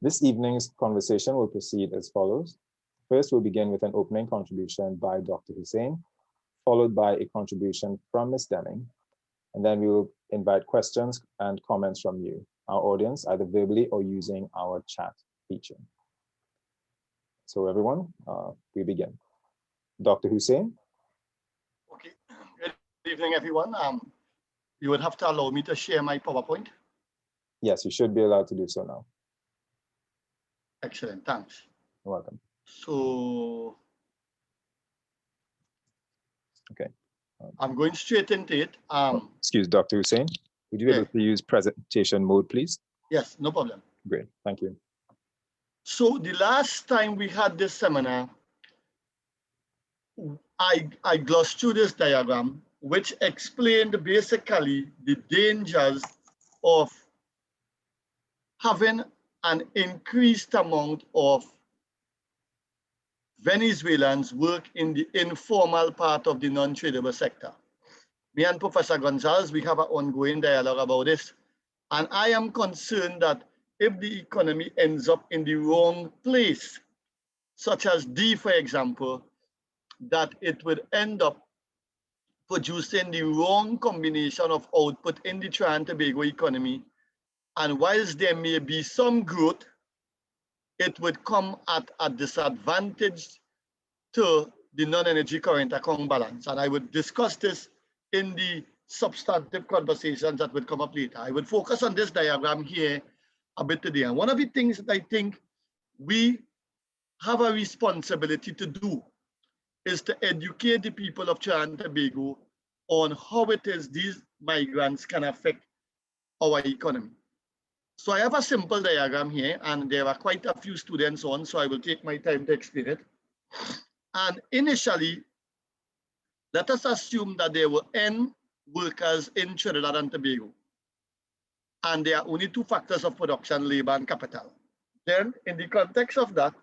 This evening's conversation will proceed as follows. First, we'll begin with an opening contribution by Dr. Hussein, followed by a contribution from Ms. Deming, and then we will invite questions and comments from you, our audience, either verbally or using our chat feature. So everyone, we begin. Dr. Hussein. Okay, good evening, everyone. You would have to allow me to share my PowerPoint. Yes, you should be allowed to do so now. Excellent, thanks. You're welcome. So, okay. I'm going straight into it. Excuse Dr. Hussein, would you be able to use presentation mode, please? Yes, no problem. Great, thank you. So the last time we had this seminar, I glossed through this diagram, which explained basically the dangers of having an increased amount of Venezuelans work in the informal part of the non-tradable sector. Me and Professor Gonzalez, we have an ongoing dialogue about this. And I am concerned that if the economy ends up in the wrong place, such as D, for example, that it would end up producing the wrong combination of output in the Trinidad and Tobago economy. And whilst there may be some growth, it would come at a disadvantage to the non-energy current account balance. And I would discuss this in the substantive conversations that would come up later. I would focus on this diagram here a bit today. And one of the things that I think we have a responsibility to do is to educate the people of Trinidad and Tobago on how it is these migrants can affect our economy. So I have a simple diagram here, and there are quite a few students on, so I will take my time to explain it. And initially, let us assume that there were N workers in Trinidad and Tobago, and there are only two factors of production, labor and capital. Then, in the context of that,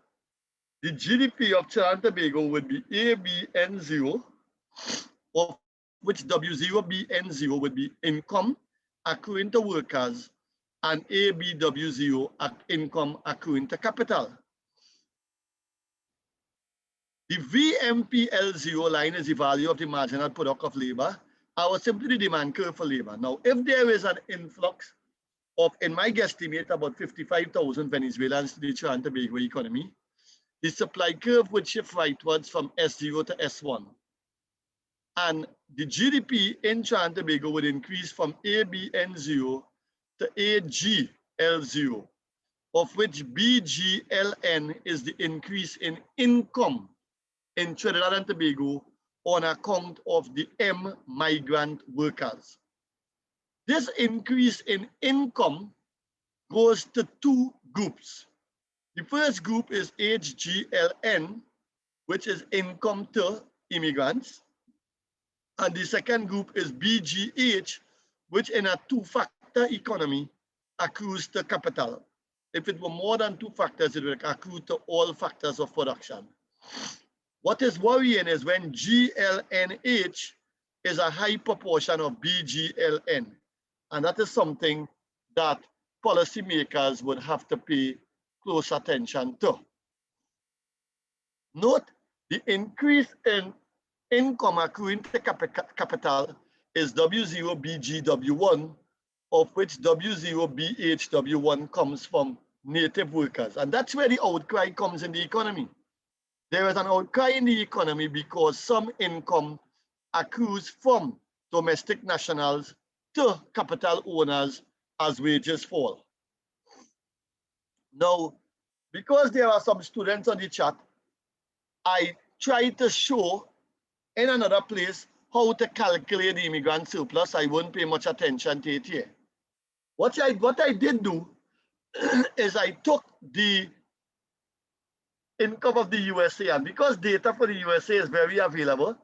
the GDP of Trinidad and Tobago would be ABN0, of which W0BN0 would be income accruing to workers, and ABW0 at income accruing to capital. The VMPL0 line is the value of the marginal product of labor, or simply the demand curve for labor. Now, if there is an influx of, in my guesstimate, about 55,000 Venezuelans to the Trinidad and Tobago economy, the supply curve would shift rightwards from S0 to S1. And the GDP in Trinidad and Tobago would increase from ABN0 to AGL0, of which BGLN is the increase in income in Trinidad and Tobago on account of the M migrant workers. This increase in income goes to two groups. The first group is HGLN, which is income to immigrants. And the second group is BGH, which in a two-factor economy accrues to capital. If it were more than two factors, it would accrue to all factors of production. What is worrying is when GLNH is a high proportion of BGLN. And that is something that policymakers would have to pay close attention to. Note the increase in income accruing to capital is W0BGW1, of which W0BHW1 comes from native workers. And that's where the outcry comes in the economy. There is an outcry in the economy because some income accrues from domestic nationals to capital owners as wages fall. Now, because there are some students on the chat, I try to show in another place how to calculate the immigrant surplus. I won't pay much attention to it here. What I did do is I took the income of the USA, and because data for the USA is very available,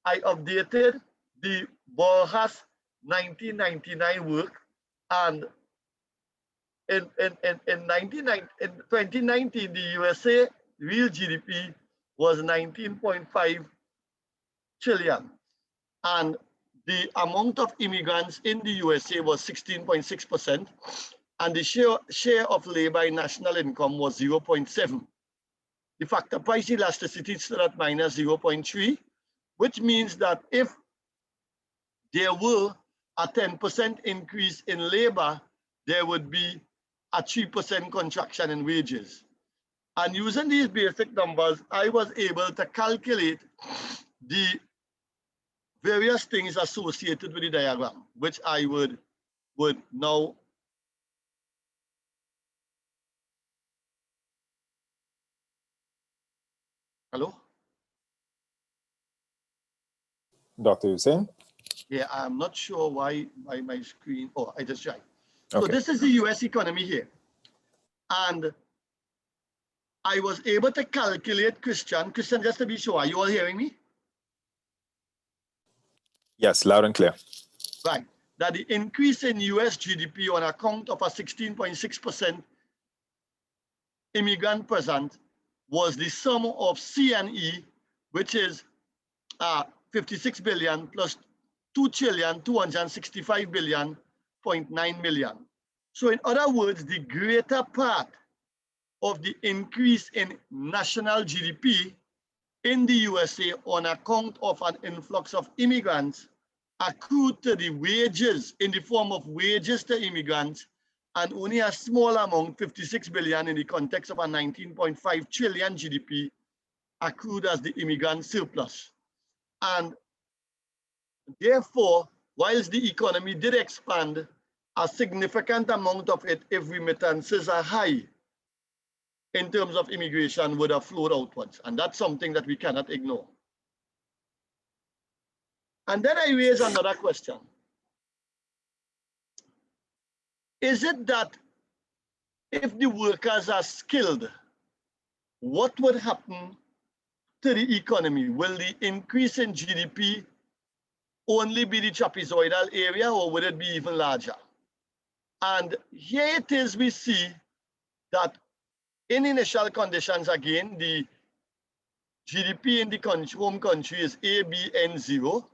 I updated the Borjas 1999 work, and in 2019, the USA real GDP was 19.5 trillion, and the amount of immigrants in the USA was 16.6%. and the share of labor in national income was 0.7. The factor price elasticity stood at minus 0.3, which means that if there were a 10% increase in labor, there would be a 3% contraction in wages. And using these basic numbers, I was able to calculate the various things associated with the diagram, which I would now hello? Dr. Hussein? Yeah, I'm not sure why my screen, oh, I just tried. So Okay. this is the US economy here. And I was able to calculate, Christian, just to be sure, are you all hearing me? Yes, loud and clear. Right, that the increase in US GDP on account of a 16.6% immigrant present was the sum of C and E, which is 56 billion plus 2,265 billion, 0.9 million. So in other words, the greater part of the increase in national GDP in the USA on account of an influx of immigrants accrued to the wages in the form of wages to immigrants, and only a small amount, 56 billion in the context of a 19.5 trillion GDP, accrued as the immigrant surplus. And therefore, whilst the economy did expand, a significant amount of it, if remittances are high in terms of immigration, would have flowed outwards. And that's something that we cannot ignore. And then I raise another question. Is it that if the workers are skilled, what would happen to the economy? Will the increase in GDP only be the trapezoidal area, or would it be even larger? And here it is, we see that in initial conditions, again, the GDP in the home country is ABN0.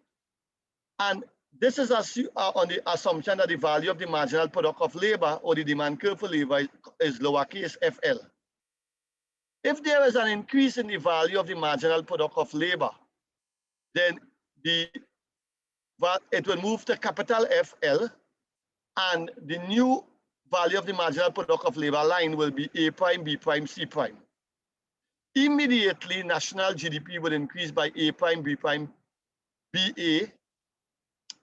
And this is on the assumption that the value of the marginal product of labor, or the demand curve for labor, is lowercase FL. If there is an increase in the value of the marginal product of labor, then it will move to capital FL, and the new value of the marginal product of labor line will be A prime, B prime, C prime. Immediately, national GDP would increase by A prime, B prime, BA.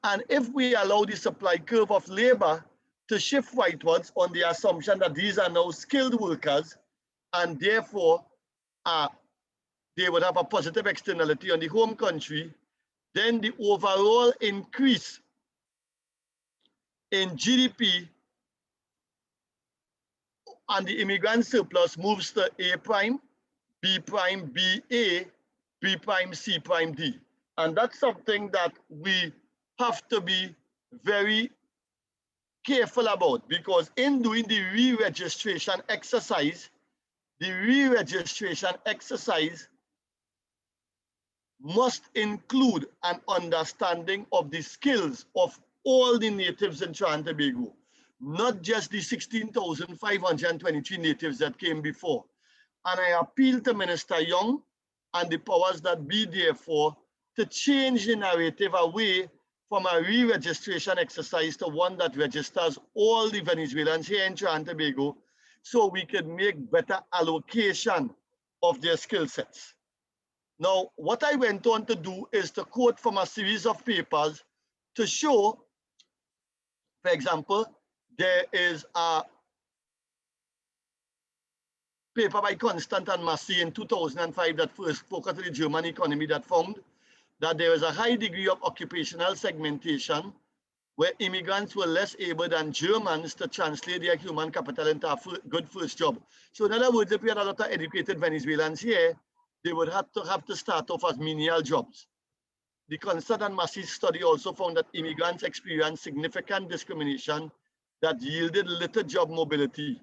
And if we allow the supply curve of labor to shift rightwards on the assumption that these are now skilled workers, and therefore they would have a positive externality on the home country, then the overall increase in GDP and the immigrant surplus moves to A prime, B prime, BA, B prime, C prime, D. And that's something that we have to be very careful about, because in doing the re-registration exercise, must include an understanding of the skills of all the natives in Trinidad and Tobago, not just the 16,523 natives that came before. And I appeal to Minister Young and the powers that be, therefore, to change the narrative away from a re-registration exercise to one that registers all the Venezuelans here in Trinidad and Tobago, so we can make better allocation of their skill sets. Now, what I went on to do is to quote from a series of papers to show, for example, there is a paper by Constant and Massey in 2005 that first focused on the German economy, that found that there is a high degree of occupational segmentation where immigrants were less able than Germans to translate their human capital into a good first job. So in other words, if we had a lot of educated Venezuelans here, they would have to start off as menial jobs. The Constant and Massey study also found that immigrants experienced significant discrimination that yielded little job mobility.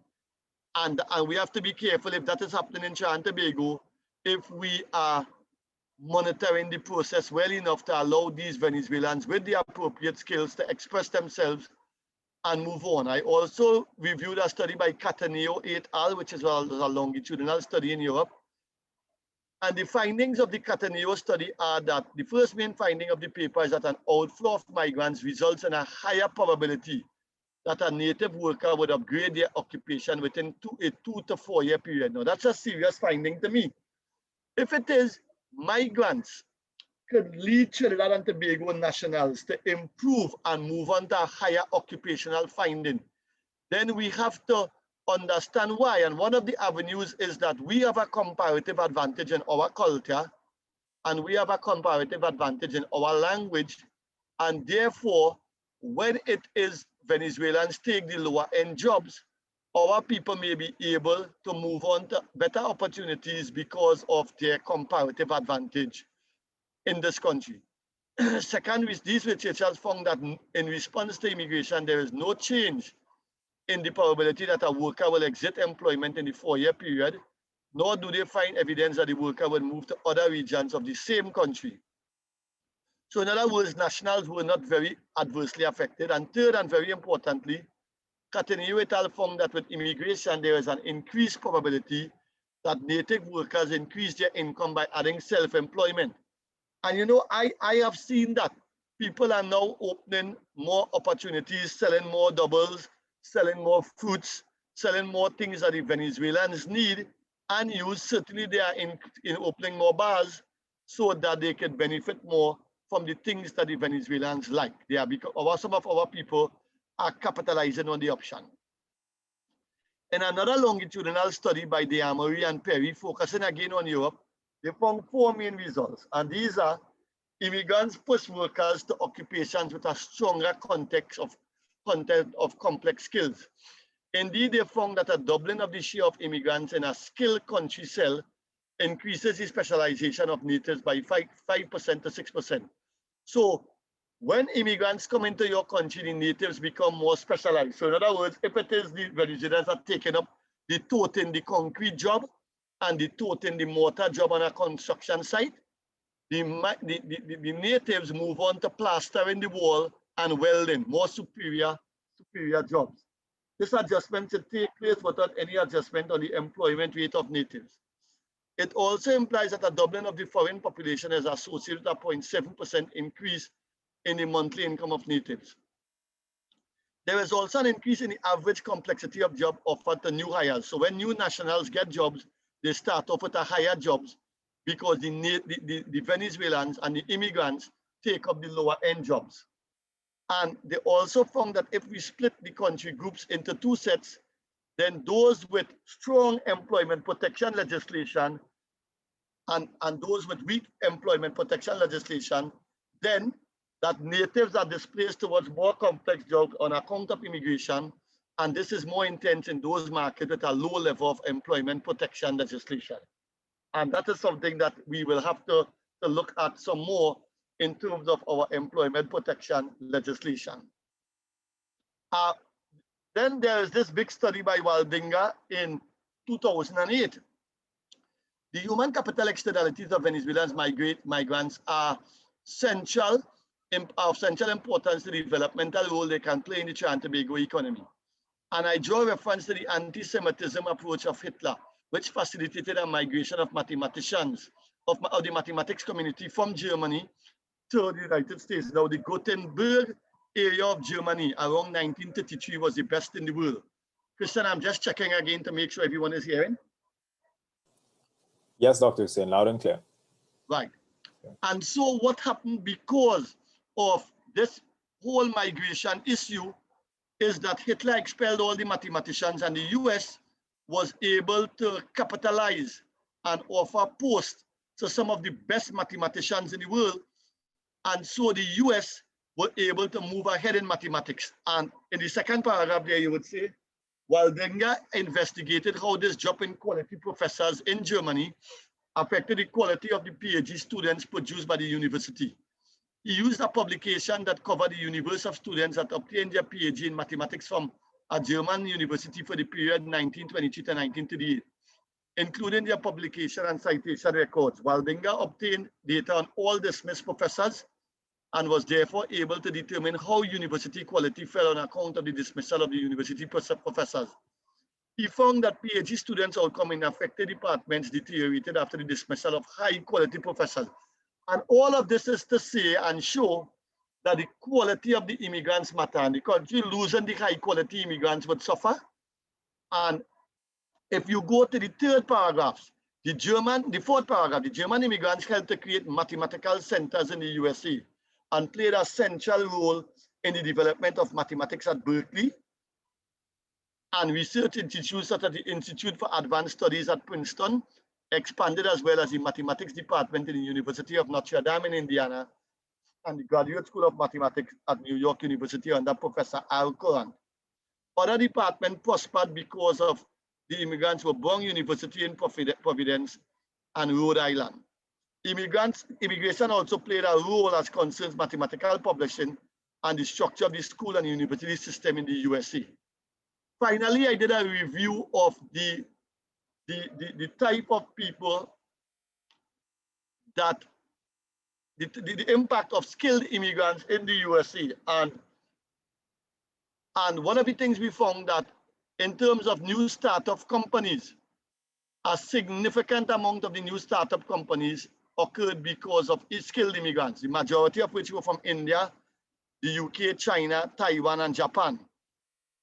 And we have to be careful if that is happening in Trinidad and Tobago, if we are monitoring the process well enough to allow these Venezuelans with the appropriate skills to express themselves and move on. I also reviewed a study by Cataneo et al., which is a longitudinal study in Europe. And the findings of the Cataneo study are that the first main finding of the paper is that an outflow of migrants results in a higher probability that a native worker would upgrade their occupation within a 2 to 4 year period. Now, that's a serious finding to me. If it is, migrants could lead Trinidad and Tobago nationals to improve and move on to a higher occupational finding, then we have to understand why. And one of the avenues is that we have a comparative advantage in our culture, and we have a comparative advantage in our language, and therefore, when it is Venezuelans take the lower end jobs, our people may be able to move on to better opportunities because of their comparative advantage in this country. Second, these researchers found that in response to immigration, there is no change in the probability that a worker will exit employment in the 4 year period, nor do they find evidence that the worker will move to other regions of the same country. So in other words, nationals were not very adversely affected. And third, and very importantly, Cataneo et al. Found that with immigration, there is an increased probability that native workers increase their income by adding self-employment. And you know, I have seen that people are now opening more opportunities, selling more doubles, selling more fruits, selling more things that the Venezuelans need and use. Certainly they are in opening more bars so that they can benefit more from the things that the Venezuelans like. They are, because some of our people are capitalizing on the option. In another longitudinal study by Diamory and Perry, focusing again on Europe, they found 4 main results. And these are: immigrants push workers to occupations with a stronger content of complex skills. Indeed, they found that a doubling of the share of immigrants in a skilled country cell increases the specialization of natives by 5% to 6%. So when immigrants come into your country, the natives become more specialized. So in other words, if it is the Venezuelans are taking up the toting the concrete job and the toting the mortar job on a construction site, the natives move on to plastering the wall and welding, more superior jobs. This adjustment should take place without any adjustment on the employment rate of natives. It also implies that a doubling of the foreign population is associated with a 0.7% increase in the monthly income of natives. There is also an increase in the average complexity of job offered to new hires. So when new nationals get jobs, they start off with a higher jobs because the Venezuelans and the immigrants take up the lower end jobs. And they also found that if we split the country groups into 2 sets, then those with strong employment protection legislation and those with weak employment protection legislation, then that natives are displaced towards more complex jobs on account of immigration. And this is more intense in those markets with a low level of employment protection legislation. And that is something that we will have to look at some more in terms of our employment protection legislation. Then there is this big study by Waldinga in 2008. The human capital externalities of Venezuelans migrants are of central importance to the developmental role they can play in the Trinidad and Tobago economy. And I draw reference to the anti-Semitism approach of Hitler, which facilitated a migration of mathematicians of the mathematics community from Germany to the United States. Now, the Gothenburg area of Germany around 1933 was the best in the world. Christian, I'm just checking again to make sure everyone is hearing. Yes, Dr. Hussain, loud and clear. Right. And so what happened because of this whole migration issue is that Hitler expelled all the mathematicians, and the US was able to capitalize and offer posts to some of the best mathematicians in the world. And so the US were able to move ahead in mathematics. And in the second paragraph there, you would say, Waldinga investigated how this drop in quality professors in Germany affected the quality of the PhD students produced by the university. He used a publication that covered the universe of students that obtained their PhD in mathematics from a German university for the period 1922 to 1938, including their publication and citation records. Waldinga obtained data on all dismissed professors and was therefore able to determine how university quality fell on account of the dismissal of the university professors. He found that PhD students' outcome in affected departments deteriorated after the dismissal of high-quality professors. And all of this is to say and show that the quality of the immigrants matter, and the country losing the high-quality immigrants would suffer. And if you go to the third paragraph, the fourth paragraph, the German immigrants helped to create mathematical centers in the USA and played a central role in the development of mathematics at Berkeley and research institutes such as the Institute for Advanced Studies at Princeton expanded, as well as the mathematics department in the University of Notre Dame in Indiana and the Graduate School of Mathematics at New York University under Professor Al Coran. Other departments prospered because of the immigrants were Brown University in Providence and Rhode Island. Immigration also played a role as concerns mathematical publishing and the structure of the school and university system in the USA. Finally, I did a review of the type of people that the impact of skilled immigrants in the USA. And one of the things we found that in terms of new startup companies, a significant amount of the new startup companies occurred because of skilled immigrants, the majority of which were from India, the UK, China, Taiwan, and Japan.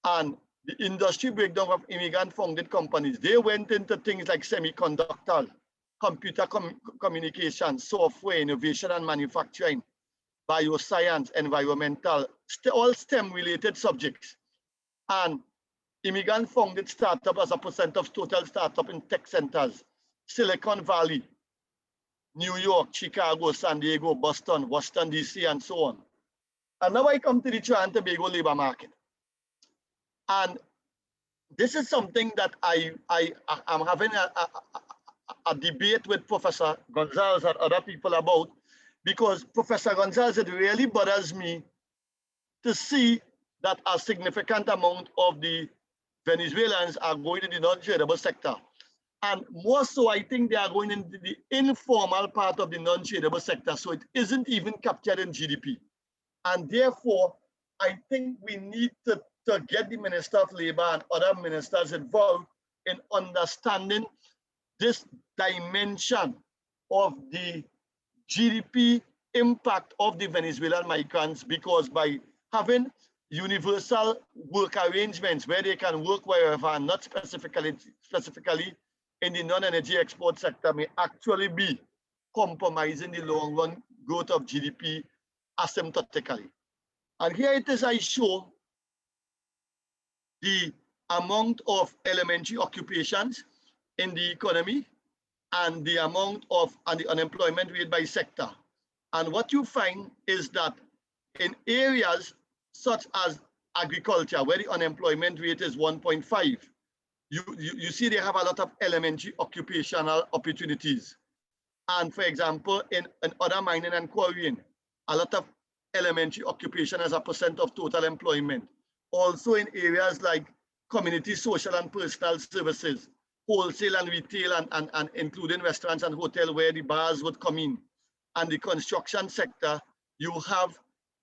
And the industry breakdown of immigrant-founded companies, they went into things like semiconductor, computer communication, software, innovation and manufacturing, bioscience, environmental, all STEM-related subjects. And immigrant-founded startup as a percent of total startup in tech centers, Silicon Valley, New York, Chicago, San Diego, Boston, Washington, DC, and so on. And now I come to the Trinidad and Tobago labor market. And this is something that I am having a debate with Professor Gonzalez and other people about, because Professor Gonzalez, it really bothers me to see that a significant amount of the Venezuelans are going to the non-tradable sector. And more so, I think they are going into the informal part of the non-tradable sector. So it isn't even captured in GDP. And therefore, I think we need to get the Minister of Labor and other ministers involved in understanding this dimension of the GDP impact of the Venezuelan migrants, because by having universal work arrangements where they can work wherever and not specifically in the non-energy export sector may actually be compromising the long-run growth of GDP asymptotically. And here it is, I show the amount of elementary occupations in the economy and the amount of the unemployment rate by sector. And what you find is that in areas such as agriculture, where the unemployment rate is 1.5, you see they have a lot of elementary occupational opportunities. And for example, in other mining and quarrying, a lot of elementary occupation as a percent of total employment. Also in areas like community, social and personal services, wholesale and retail, and including restaurants and hotels where the bars would come in. And the construction sector, you have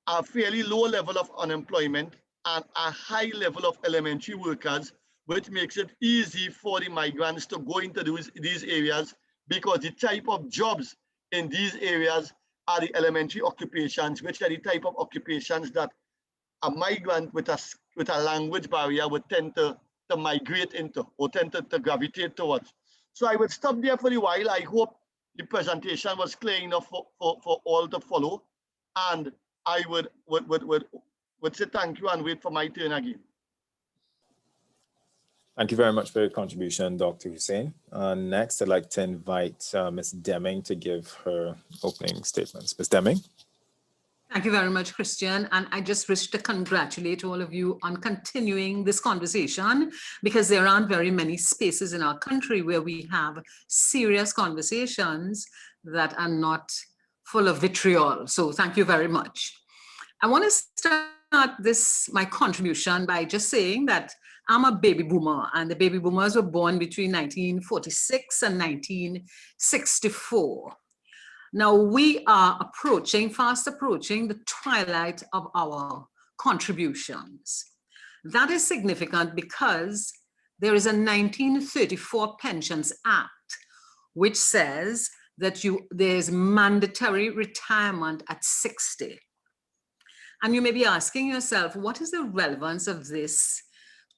a fairly low level of unemployment and a high level of elementary workers, which makes it easy for the migrants to go into these areas, because the type of jobs in these areas are the elementary occupations, which are the type of occupations that a migrant with a language barrier would tend to migrate into, or tend to gravitate towards. So I would stop there for a while. I hope the presentation was clear enough for all to follow. And I would say thank you and wait for my turn again. Thank you very much for your contribution, Dr. Hussein. Next, I'd like to invite Ms. Deming to give her opening statements. Ms. Deming. Thank you very much, Christian. And I just wish to congratulate all of you on continuing this conversation, because there aren't very many spaces in our country where we have serious conversations that are not full of vitriol. So thank you very much. I want to start my contribution by just saying that I'm a baby boomer, and the baby boomers were born between 1946 and 1964. Now we are fast approaching the twilight of our contributions. That is significant because there is a 1934 Pensions Act, which says that there's mandatory retirement at 60. And you may be asking yourself, what is the relevance of this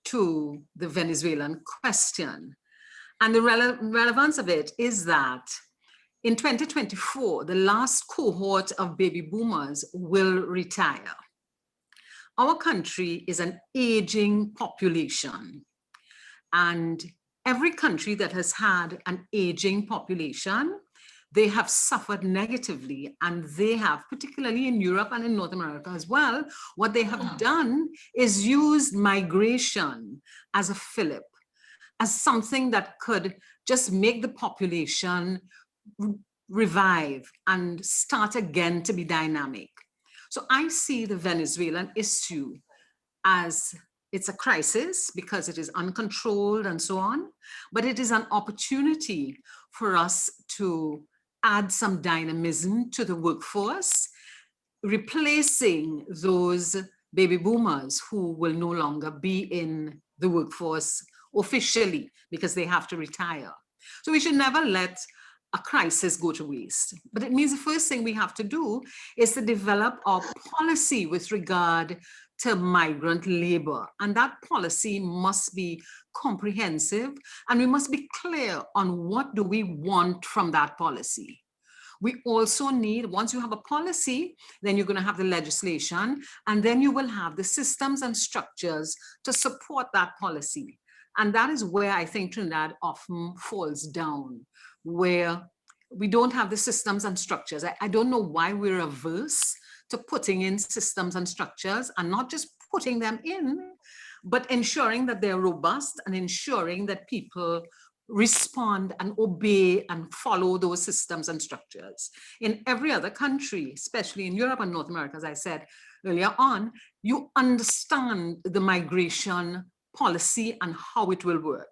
to the Venezuelan question? And the relevance of it is that in 2024, the last cohort of baby boomers will retire. Our country is an aging population, and every country that has had an aging population, they have suffered negatively, and they have, particularly in Europe and in North America as well, what they have done is used migration as a fillip, as something that could just make the population revive and start again to be dynamic. So I see the Venezuelan issue as it's a crisis because it is uncontrolled and so on, but it is an opportunity for us to add some dynamism to the workforce, replacing those baby boomers who will no longer be in the workforce officially because they have to retire. So we should never let a crisis go to waste. But it means the first thing we have to do is to develop our policy with regard to migrant labor. And that policy must be comprehensive, and we must be clear on what do we want from that policy. We also need, once you have a policy, then you're going to have the legislation, and then you will have the systems and structures to support that policy. And that is where I think Trinidad often falls down, where we don't have the systems and structures. I don't know why we're averse to putting in systems and structures, and not just putting them in, but ensuring that they're robust and ensuring that people respond and obey and follow those systems and structures. In every other country, especially in Europe and North America, as I said earlier on, you understand the migration policy and how it will work.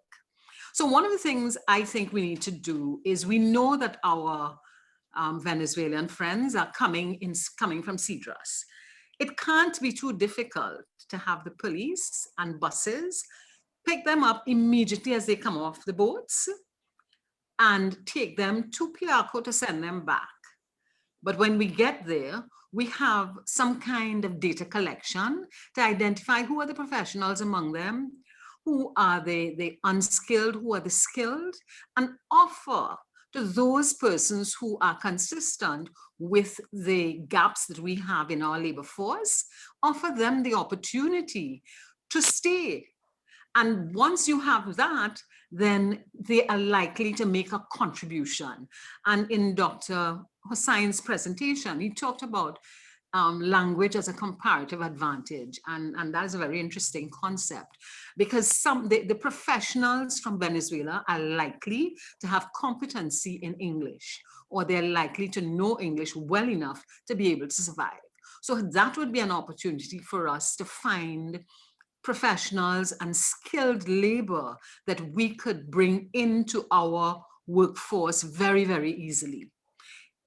So one of the things I think we need to do is, we know that our Venezuelan friends are coming from Cedras. It can't be too difficult to have the police and buses pick them up immediately as they come off the boats and take them to Piarco to send them back. But when we get there, we have some kind of data collection to identify who are the professionals among them, who are the unskilled, who are the skilled, and offer to those persons who are consistent with the gaps that we have in our labor force, offer them the opportunity to stay. And once you have that, then they are likely to make a contribution. And in Dr. Hussein's presentation, he talked about language as a comparative advantage. And that is a very interesting concept, because the professionals from Venezuela are likely to have competency in English, or they're likely to know English well enough to be able to survive. So that would be an opportunity for us to find professionals and skilled labor that we could bring into our workforce very, very easily.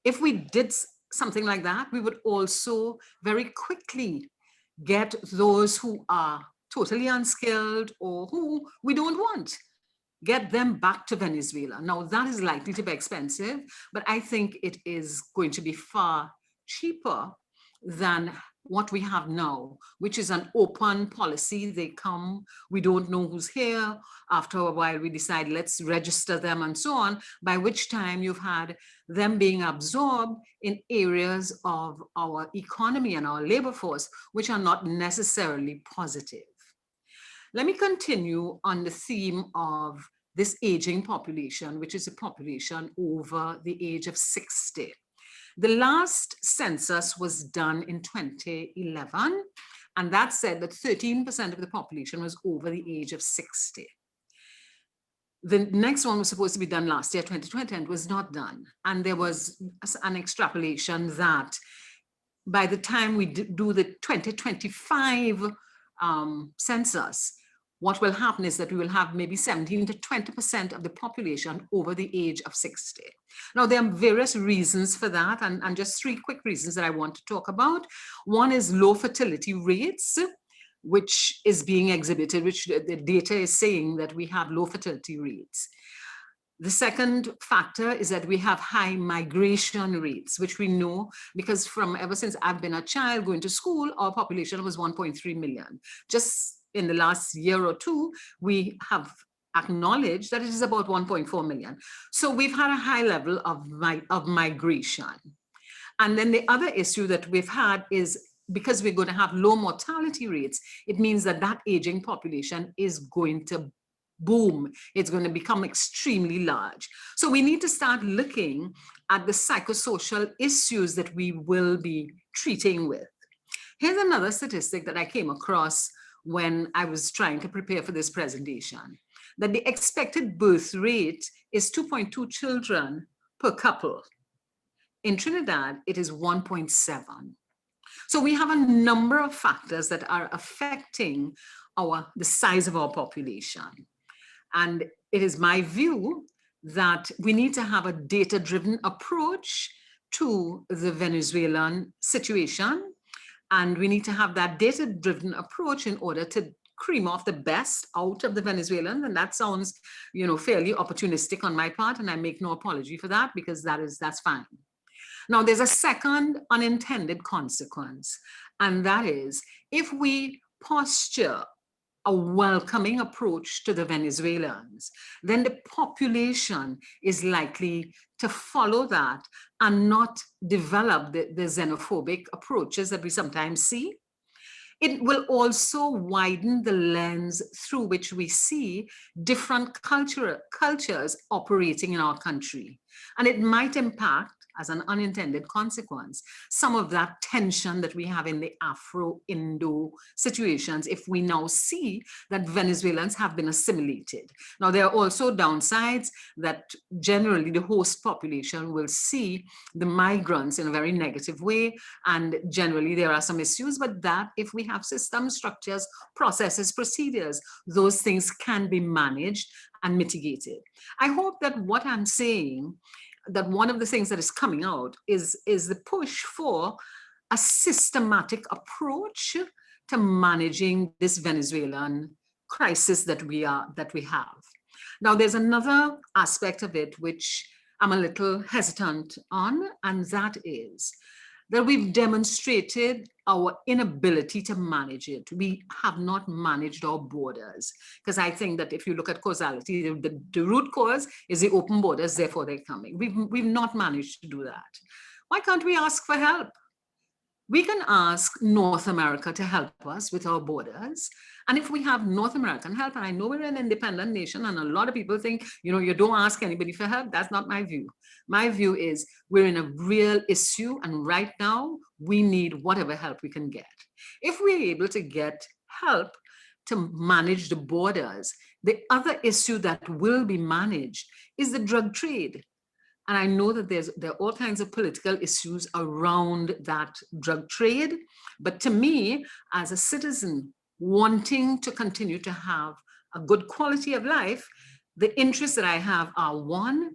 If we did something like that, we would also very quickly get those who are totally unskilled or who we don't want, get them back to Venezuela. Now that is likely to be expensive, but I think it is going to be far cheaper than what we have now, which is an open policy. They come, we don't know who's here. After a while, we decide, let's register them and so on, by which time you've had them being absorbed in areas of our economy and our labor force, which are not necessarily positive. Let me continue on the theme of this aging population, which is a population over the age of 60. The last census was done in 2011, and that said that 13% of the population was over the age of 60. The next one was supposed to be done last year, 2020, and was not done. And there was an extrapolation that by the time we do the 2025 census, what will happen is that we will have maybe 17 to 20% of the population over the age of 60. Now, there are various reasons for that, and just 3 quick reasons that I want to talk about. One is low fertility rates, which is being exhibited, which the data is saying that we have low fertility rates. The second factor is that we have high migration rates, which we know because from ever since I've been a child going to school, our population was 1.3 million. Just in the last year or two, we have acknowledged that it is about 1.4 million. So we've had a high level of migration. And then the other issue that we've had is because we're going to have low mortality rates, it means that that aging population is going to boom. It's going to become extremely large. So we need to start looking at the psychosocial issues that we will be treating with. Here's another statistic that I came across when I was trying to prepare for this presentation, that the expected birth rate is 2.2 children per couple. In Trinidad, it is 1.7. So we have a number of factors that are affecting the size of our population. And it is my view that we need to have a data-driven approach to the Venezuelan situation. And we need to have that data-driven approach in order to cream off the best out of the Venezuelans. And that sounds, fairly opportunistic on my part. And I make no apology for that because that's fine. Now, there's a second unintended consequence. And that is if we posture a welcoming approach to the Venezuelans, then the population is likely to follow that and not develop the xenophobic approaches that we sometimes see. It will also widen the lens through which we see different cultures operating in our country. And it might impact, as an unintended consequence, some of that tension that we have in the Afro-Indo situations if we now see that Venezuelans have been assimilated. Now, there are also downsides that generally the host population will see the migrants in a very negative way, and generally there are some issues, but that if we have systems, structures, processes, procedures, those things can be managed and mitigated. I hope that what I'm saying, that one of the things that is coming out is the push for a systematic approach to managing this Venezuelan crisis that we have. Now, there's another aspect of it which I'm a little hesitant on, and that is that we've demonstrated our inability to manage it. We have not managed our borders, because I think that if you look at causality, the root cause is the open borders, therefore they're coming. We've not managed to do that. Why can't we ask for help? We can ask North America to help us with our borders. And if we have North American help, and I know we're an independent nation, and a lot of people think, you don't ask anybody for help. That's not my view. My view is we're in a real issue, and right now we need whatever help we can get. If we're able to get help to manage the borders, the other issue that will be managed is the drug trade. And I know that there are all kinds of political issues around that drug trade. But to me, as a citizen wanting to continue to have a good quality of life, the interests that I have are, one,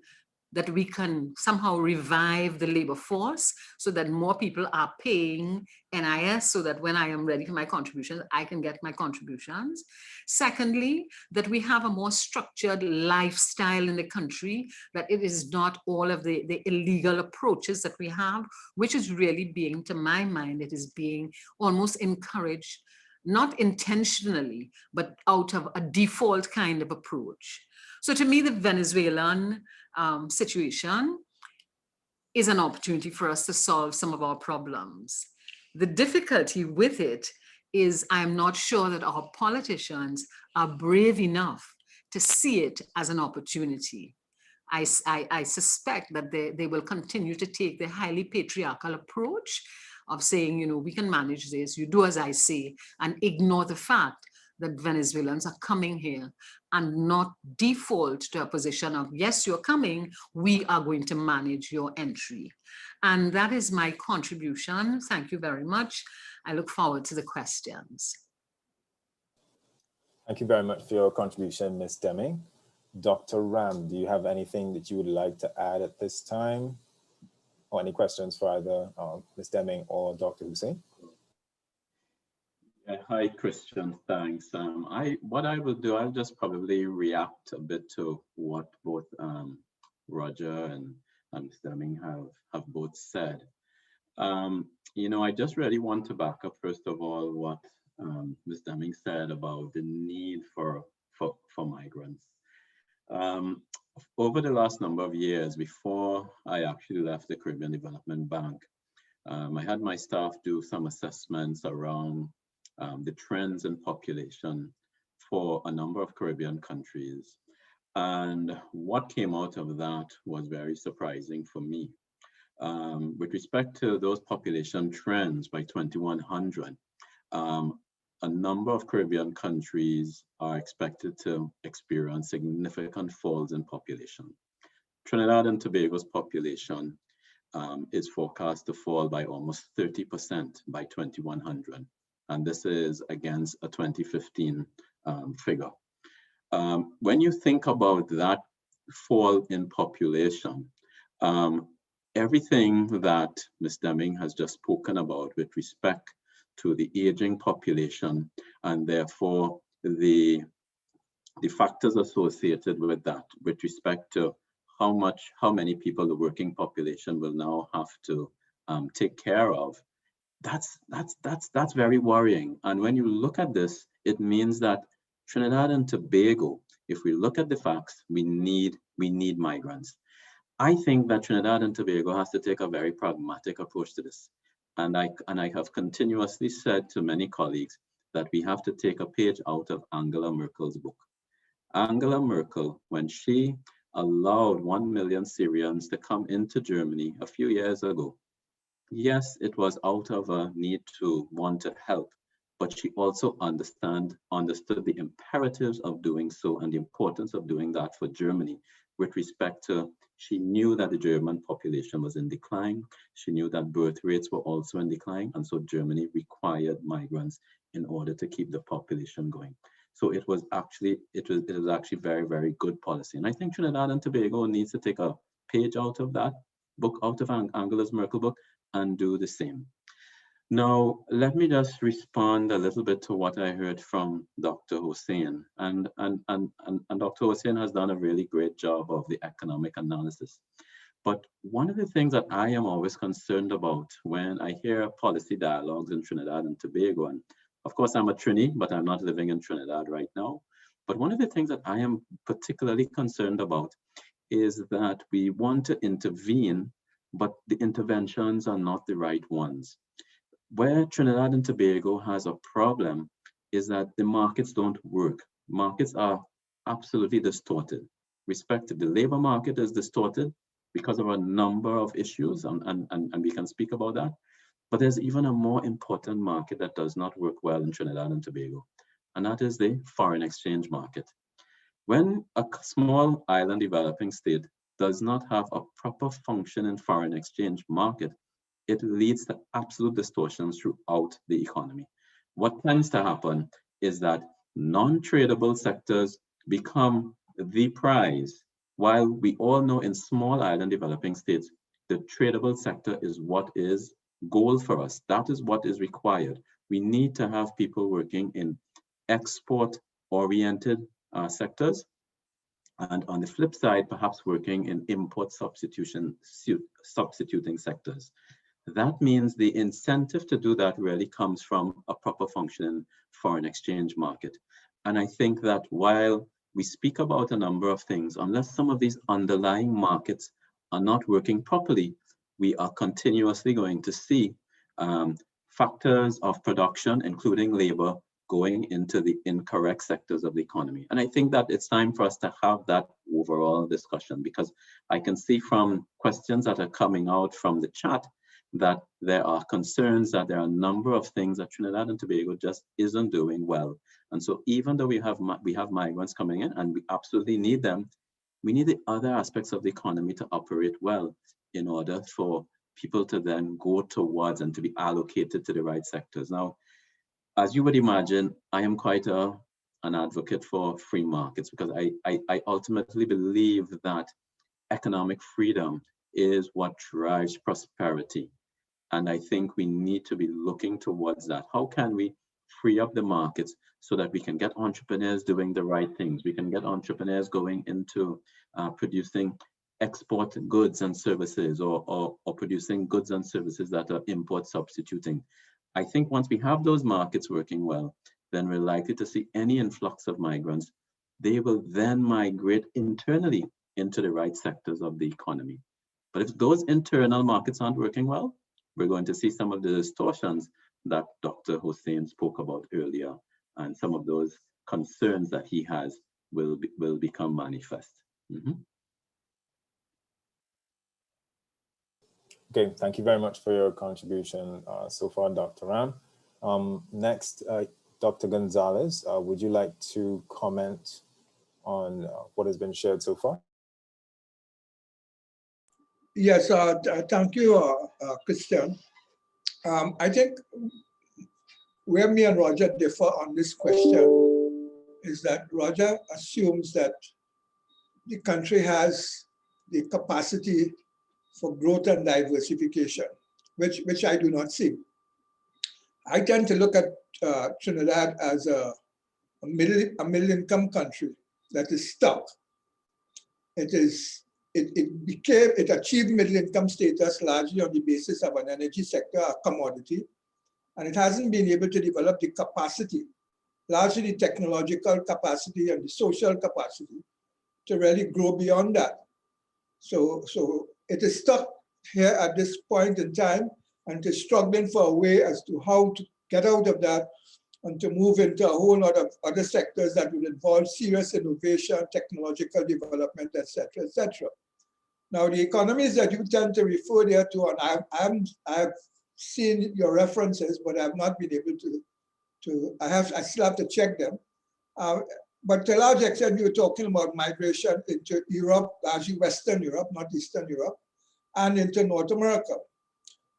that we can somehow revive the labor force so that more people are paying NIS so that when I am ready for my contributions, I can get my contributions. Secondly, that we have a more structured lifestyle in the country, that it is not all of the illegal approaches that we have, which is really being, to my mind, it is being almost encouraged, not intentionally, but out of a default kind of approach. So to me, the Venezuelan situation is an opportunity for us to solve some of our problems. The difficulty with it is I'm not sure that our politicians are brave enough to see it as an opportunity. I suspect that they will continue to take the highly patriarchal approach of saying, we can manage this, you do as I say, and ignore the fact that Venezuelans are coming here and not default to a position of, yes, you're coming, we are going to manage your entry. And that is my contribution. Thank you very much. I look forward to the questions. Thank you very much for your contribution, Ms. Deming. Dr. Ram, do you have anything that you would like to add at this time? Or any questions for either Ms. Deming or Dr. Hussein? Yeah, hi, Christian, thanks. What I will do, I'll just probably react a bit to what both Roger and Ms. Deming have both said. You know, I just really want to back up, first of all, what Ms. Deming said about the need for migrants. Over the last number of years, before I actually left the Caribbean Development Bank, I had my staff do some assessments around the trends in population for a number of Caribbean countries. And what came out of that was very surprising for me. With respect to those population trends by 2100, a number of Caribbean countries are expected to experience significant falls in population. Trinidad and Tobago's population is forecast to fall by almost 30% by 2100. And this is against a 2015 figure. When you think about that fall in population, everything that Ms. Deming has just spoken about with respect to the aging population and therefore the factors associated with that with respect to how many people the working population will now have to take care of, that's very worrying. And when you look at this, it means that Trinidad and Tobago, if we look at the facts, we need migrants. I think that Trinidad and Tobago has to take a very pragmatic approach to this. And I have continuously said to many colleagues that we have to take a page out of Angela Merkel's book. Angela Merkel, when she allowed 1 million Syrians to come into Germany a few years ago, yes, it was out of a need to want to help, but she also understood the imperatives of doing so and the importance of doing that for Germany with respect to, she knew that the German population was in decline. She knew that birth rates were also in decline. And so Germany required migrants in order to keep the population going. So it was actually very, very good policy. And I think Trinidad and Tobago needs to take a page out of that book, out of Angela Merkel's book, and do the same. Now, let me just respond a little bit to what I heard from Dr. Hussein. And Dr. Hussein has done a really great job of the economic analysis. But one of the things that I am always concerned about when I hear policy dialogues in Trinidad and Tobago, and of course I'm a Trini, but I'm not living in Trinidad right now. But one of the things that I am particularly concerned about is that we want to intervene, but the interventions are not the right ones. Where Trinidad and Tobago has a problem is that the markets don't work. Markets are absolutely distorted. Respect to the labor market is distorted because of a number of issues, and we can speak about that. But there's even a more important market that does not work well in Trinidad and Tobago, and that is the foreign exchange market. When a small island developing state does not have a proper functioning foreign exchange market, it leads to absolute distortions throughout the economy. What tends to happen is that non-tradable sectors become the prize, while we all know in small island developing states, the tradable sector is what is gold for us. That is what is required. We need to have people working in export-oriented sectors, and on the flip side, perhaps working in import substituting sectors. That means the incentive to do that really comes from a proper functioning foreign exchange market. And I think that while we speak about a number of things, unless some of these underlying markets are not working properly, we are continuously going to see factors of production, including labor, going into the incorrect sectors of the economy. And I think that it's time for us to have that overall discussion, because I can see from questions that are coming out from the chat that there are concerns that there are a number of things that Trinidad and Tobago just isn't doing well. And so even though we have migrants coming in and we absolutely need them, we need the other aspects of the economy to operate well in order for people to then go towards and to be allocated to the right sectors. Now, as you would imagine, I am quite a an advocate for free markets, because I ultimately believe that economic freedom is what drives prosperity. And I think we need to be looking towards that. How can we free up the markets so that we can get entrepreneurs doing the right things? We can get entrepreneurs going into producing export goods and services, or producing goods and services that are import substituting. I think once we have those markets working well, then we're likely to see any influx of migrants. They will then migrate internally into the right sectors of the economy. But if those internal markets aren't working well, we're going to see some of the distortions that Dr. Hussein spoke about earlier, and some of those concerns that he has will become manifest. Okay, thank you very much for your contribution so far, Dr. Ram. Next, Dr. Gonzalez, would you like to comment on what has been shared so far? Yes, thank you, Christian. I think where me and Roger differ on this question is that Roger assumes that the country has the capacity for growth and diversification, which I do not see. I tend to look at Trinidad as a middle income country that is stuck. It achieved middle income status largely on the basis of an energy sector, a commodity, and it hasn't been able to develop the capacity, largely the technological capacity and the social capacity, to really grow beyond that. So it is stuck here at this point in time, and it is struggling for a way as to how to get out of that and to move into a whole lot of other sectors that will involve serious innovation, technological development, et cetera, et cetera. Now, the economies that you tend to refer there to, and I've seen your references, but I've not been able I still have to check them. But to a large extent, you're talking about migration into Europe, largely Western Europe, not Eastern Europe, and into North America,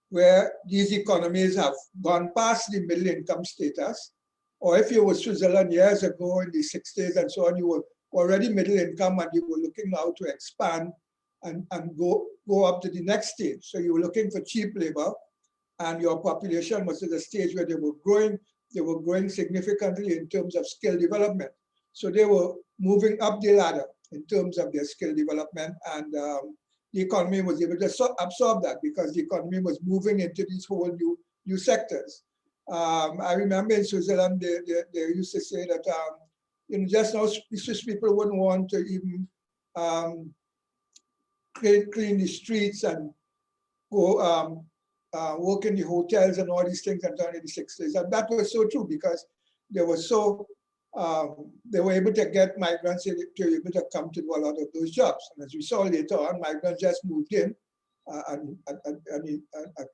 where these economies have gone past the middle income status. Or if you were Switzerland years ago in the 60s and so on, you were already middle income and you were looking now to expand and go up to the next stage. So you were looking for cheap labor, and your population was at a stage where they were growing significantly in terms of skill development. So they were moving up the ladder in terms of their skill development, and the economy was able to absorb that because the economy was moving into these whole new sectors. I remember in Switzerland, they used to say that just now the Swiss people wouldn't want to even clean the streets and go work in the hotels and all these things until the 60s. And that was so true because they were able to get migrants to be able to come to do a lot of those jobs. And as we saw later on, migrants just moved in a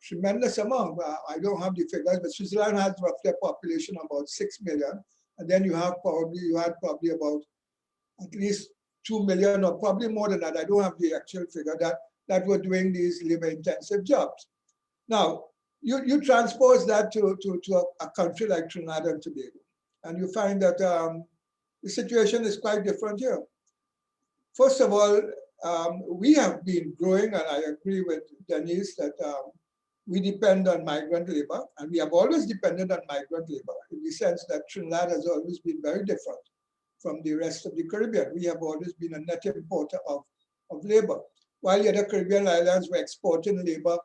tremendous amount. I don't have the figures, but Switzerland has roughly a population of about 6 million. And then you had probably about at least 2 million or probably more than that. I don't have the actual figure that were doing these labor-intensive jobs. Now, you transpose that to a country like Trinidad and Tobago, and you find that the situation is quite different here. First of all, we have been growing, and I agree with Denise that we depend on migrant labor, and we have always depended on migrant labor in the sense that Trinidad has always been very different from the rest of the Caribbean. We have always been a net importer of labor, while the other Caribbean islands were exporting labor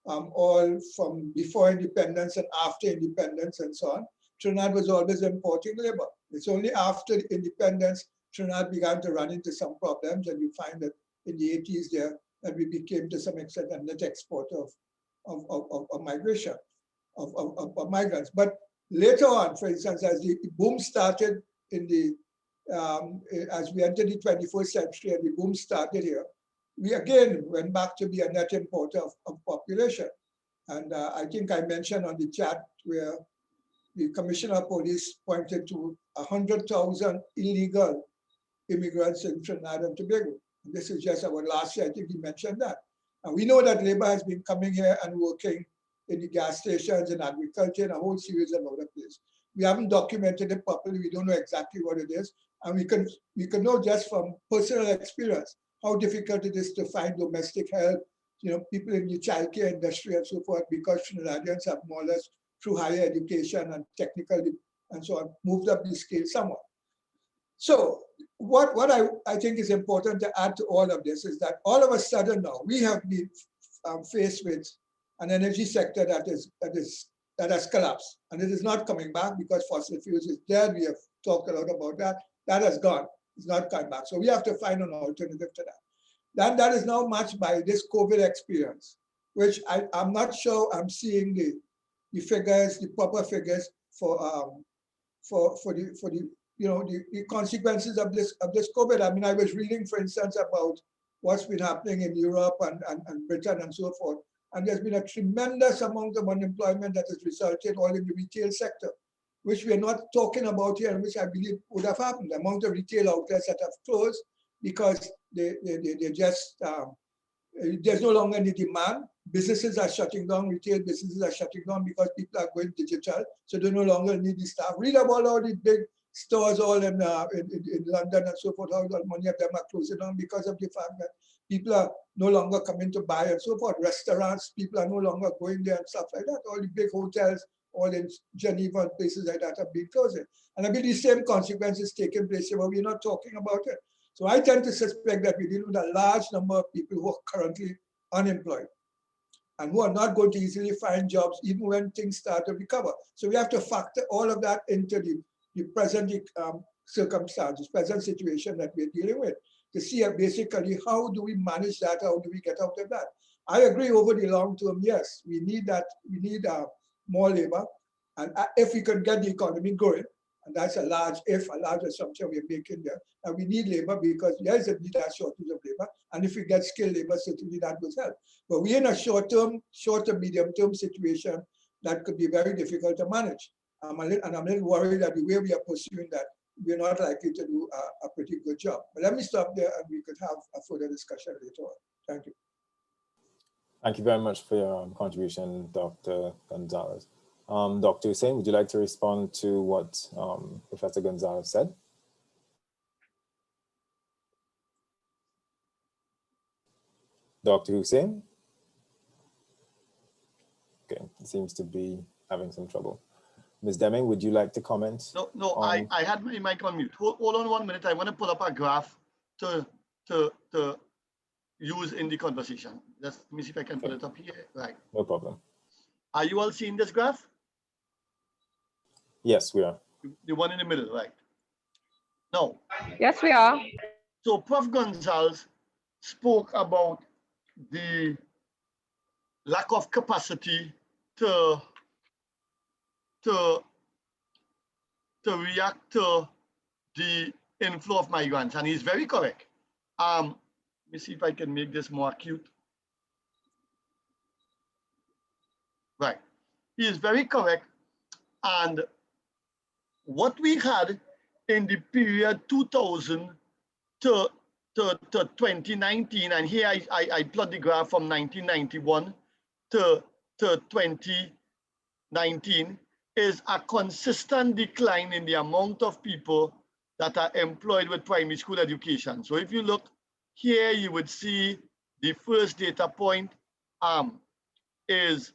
all from before independence and after independence and so on. Trinidad was always importing labor. It's only after independence Trinidad began to run into some problems, and you find that in the 80s there that we became to some extent a net exporter of migration, of migrants. But later on, for instance, as the boom started as we entered the 21st century and the boom started here, we again went back to be a net importer of population. And I think I mentioned on the chat where the Commissioner of Police pointed to 100,000 illegal immigrants in Trinidad and Tobago. And this is just about last year, I think he mentioned that. And we know that labor has been coming here and working in the gas stations, in agriculture, and a whole series of other places. We haven't documented it properly. We don't know exactly what it is. And we can know just from personal experience how difficult it is to find domestic help, people in the childcare industry and so forth, because Trinidadians have more or less, through higher education and technical and so on, moved up the scale somewhat. So what I think is important to add to all of this is that all of a sudden now we have been faced with an energy sector that has collapsed, and it is not coming back because fossil fuels is dead. We have talked a lot about that. That has gone. It's not coming back. So we have to find an alternative to that. That is now matched by this COVID experience, which I'm not sure I'm seeing the figures, the proper figures for the consequences of this COVID. I mean, I was reading, for instance, about what's been happening in Europe and Britain and so forth. And there's been a tremendous amount of unemployment that has resulted all in the retail sector, which we are not talking about here, and which I believe would have happened. The amount of retail outlets that have closed because they just, there's no longer any demand. Businesses are shutting down, retail businesses are shutting down because people are going digital, so they no longer need the staff. Read about all the big stores all in London and so forth, how many of them are closing down because of the fact that people are no longer coming to buy and so forth. Restaurants, people are no longer going there and stuff like that. All the big hotels, all in Geneva and places like that have been closing. And I mean, the same consequences taking place here, but we're not talking about it. So I tend to suspect that we deal with a large number of people who are currently unemployed and who are not going to easily find jobs even when things start to recover. So we have to factor all of that into the present circumstances, present situation that we're dealing with, to see basically how do we manage that, how do we get out of that. I agree over the long term, yes, we need that, we need more labor, and if we can get the economy going, and that's a large assumption we're making there, and we need labor because there is a shortage of labor, and if we get skilled labor, certainly that will help. But we're in a short to medium term situation that could be very difficult to manage. And I'm a little worried that the way we are pursuing that, we're not likely to do a pretty good job. But let me stop there and we could have a further discussion later on. Thank you. Thank you very much for your contribution, Dr. Gonzalez. Dr. Hussain, would you like to respond to what Professor Gonzalez said? Dr. Hussain? Okay, he seems to be having some trouble. Ms. Deming, would you like to comment? No, I had my mic on mute. Hold on 1 minute. I want to pull up a graph to use in the conversation. Let me see if I can pull it up here. Right. No problem. Are you all seeing this graph? Yes, we are. The one in the middle, right? No. Yes, we are. So Prof. Gonzalez spoke about the lack of capacity to react to the inflow of migrants, and he's very correct. Let me see if I can make this more acute. Right, he is very correct. And what we had in the period 2000 to 2019, and here I plot the graph from 1991 to 2019, is a consistent decline in the amount of people that are employed with primary school education. So if you look here, you would see the first data point is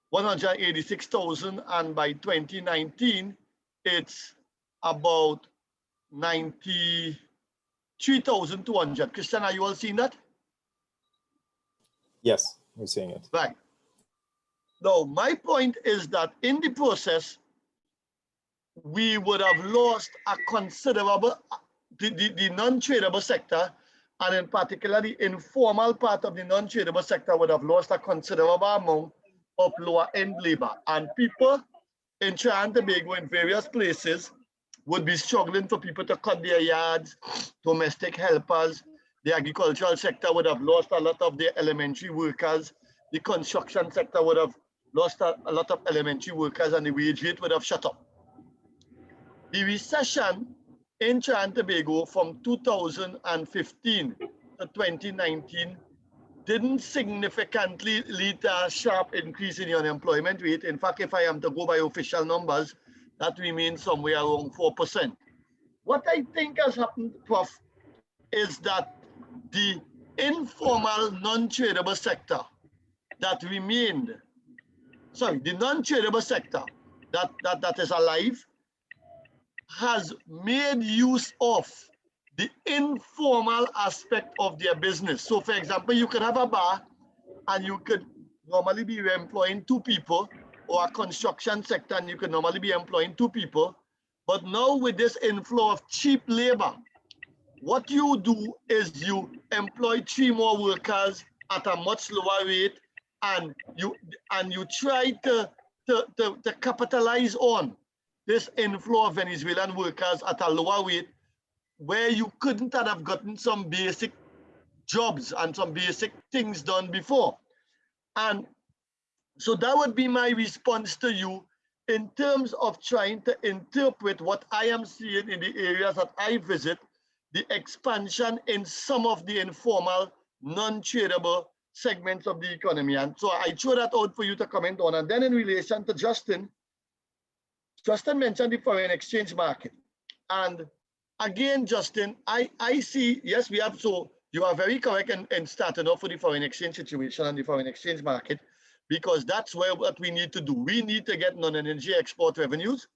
186,000, and by 2019, it's about 93,200. Christian, are you all seeing that? Yes, we're seeing it. Right. Now, my point is that in the process, we would have lost a considerable, the non-tradable sector, and in particular, the informal part of the non-tradable sector would have lost a considerable amount of lower-end labor. And people in Trinidad and Tobago in various places would be struggling for people to cut their yards, domestic helpers. The agricultural sector would have lost a lot of their elementary workers. The construction sector would have lost a lot of elementary workers, and the wage rate would have shut up. The recession in Trinidad and Tobago from 2015 to 2019 didn't significantly lead to a sharp increase in the unemployment rate. In fact, if I am to go by official numbers, that remains somewhere around 4%. What I think has happened, Prof, is that the informal non-tradable sector that remained, sorry, the non-tradable sector that is alive has made use of the informal aspect of their business. So for example, you could have a bar and you could normally be employing 2 people, or a construction sector and you could normally be employing 2 people. But now with this inflow of cheap labor, what you do is you employ 3 more workers at a much lower rate, and you try to capitalize on this inflow of Venezuelan workers at a lower rate, where you couldn't have gotten some basic jobs and some basic things done before. And so that would be my response to you in terms of trying to interpret what I am seeing in the areas that I visit, the expansion in some of the informal, non-tradable segments of the economy. And so I throw that out for you to comment on. And then in relation to Justin mentioned the foreign exchange market. And again, Justin, I see, yes, we have, so you are very correct in starting off with the foreign exchange situation and the foreign exchange market, because that's where what we need to do. We need to get non-energy export revenues,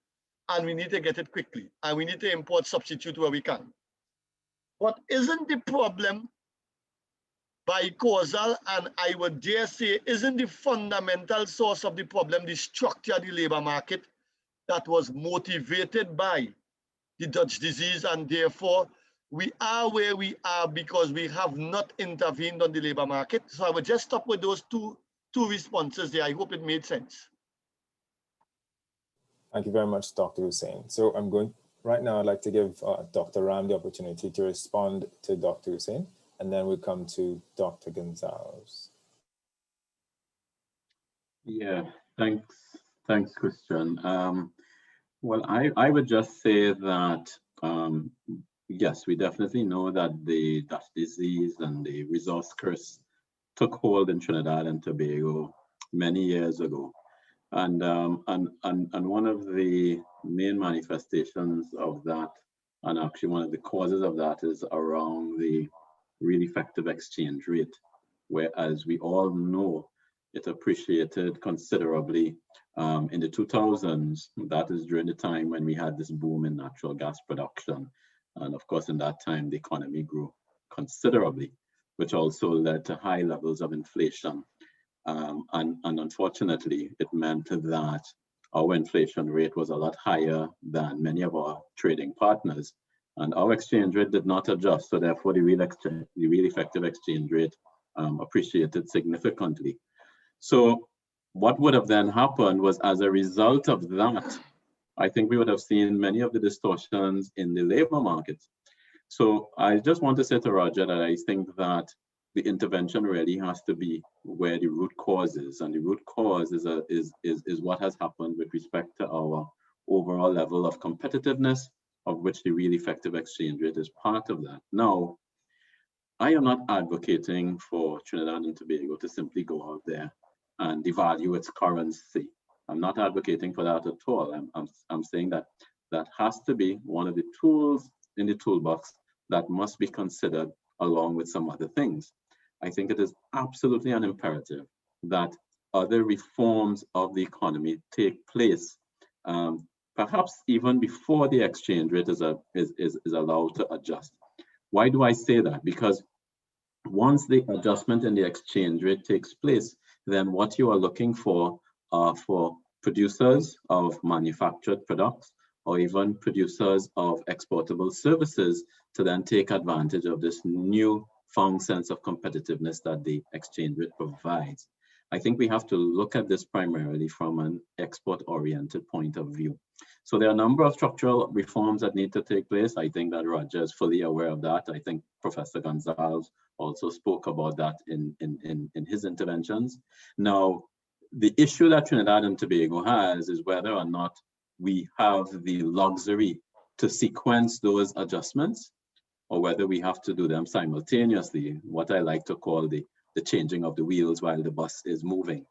and we need to get it quickly. And we need to import substitute where we can. But isn't the problem by causal, and I would dare say, isn't the fundamental source of the problem the structure of the labor market that was motivated by the Dutch disease, and therefore we are where we are because we have not intervened on the labor market? So I would just stop with those two responses there. I hope it made sense. Thank you very much, Dr. Hussain. So I'm going, right now I'd like to give Dr. Ram the opportunity to respond to Dr. Hussain, and then we'll come to Dr. Gonzalez. Yeah, thanks, Christian. Well, I would just say that, yes, we definitely know that the Dutch disease and the resource curse took hold in Trinidad and Tobago many years ago. And one of the main manifestations of that, and actually one of the causes of that, is around the real effective exchange rate, where, as we all know, it appreciated considerably in the 2000s. That is during the time when we had this boom in natural gas production. And of course, in that time, the economy grew considerably, which also led to high levels of inflation. And unfortunately, it meant that our inflation rate was a lot higher than many of our trading partners. And our exchange rate did not adjust. So therefore, the real effective exchange rate appreciated significantly. So what would have then happened was, as a result of that, I think we would have seen many of the distortions in the labor market. So I just want to say to Roger that I think that the intervention really has to be where the root cause is, and the root cause is what has happened with respect to our overall level of competitiveness, of which the real effective exchange rate is part of that. Now, I am not advocating for Trinidad and Tobago to simply go out there and devalue its currency. I'm not advocating for that at all. I'm saying that that has to be one of the tools in the toolbox that must be considered along with some other things. I think it is absolutely an imperative that other reforms of the economy take place, perhaps even before the exchange rate is allowed to adjust. Why do I say that? Because once the adjustment in the exchange rate takes place, then what you are looking for are for producers of manufactured products, or even producers of exportable services, to then take advantage of this new found sense of competitiveness that the exchange rate provides. I think we have to look at this primarily from an export-oriented point of view. So there are a number of structural reforms that need to take place. I think that Roger is fully aware of that. I think Professor Gonzalez also spoke about that in his interventions. Now, the issue that Trinidad and Tobago has is whether or not we have the luxury to sequence those adjustments, or whether we have to do them simultaneously, what I like to call the changing of the wheels while the bus is moving.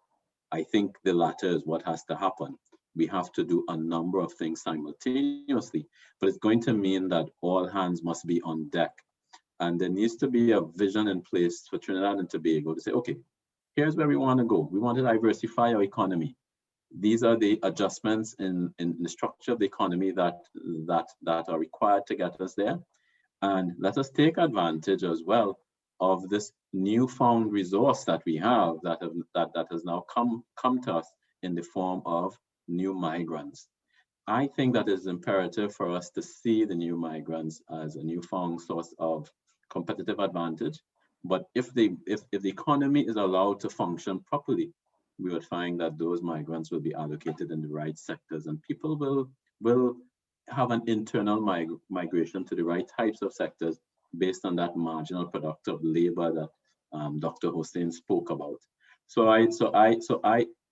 I think the latter is what has to happen. we have to do a number of things simultaneously, but it's going to mean that all hands must be on deck. And there needs to be a vision in place for Trinidad and Tobago to say, okay, here's where we want to go. We want to diversify our economy. These are the adjustments in the structure of the economy that are required to get us there. And let us take advantage as well of this newfound resource that we have that has now come to us in the form of new migrants. I think that it's imperative for us to see the new migrants as a newfound source of competitive advantage. But if the economy is allowed to function properly, we would find that those migrants will be allocated in the right sectors, and people will have an internal migration to the right types of sectors based on that marginal productive labor that Dr. Hussein spoke about. So I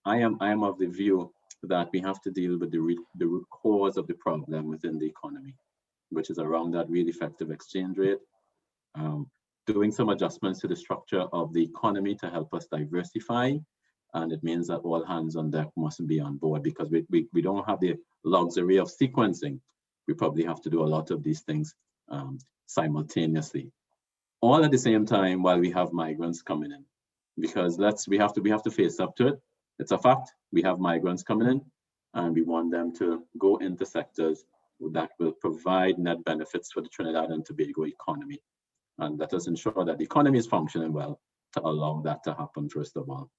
am of the view that we have to deal with the root cause of the problem within the economy, which is around that real effective exchange rate, doing some adjustments to the structure of the economy to help us diversify. And it means that all hands on deck must be on board, because we don't have the luxury of sequencing. We probably have to do a lot of these things simultaneously, all at the same time while we have migrants coming in. Because we have to face up to it. It's a fact. We have migrants coming in, and we want them to go into sectors that will provide net benefits for the Trinidad and Tobago economy. And let us ensure that the economy is functioning well to allow that to happen, first of all.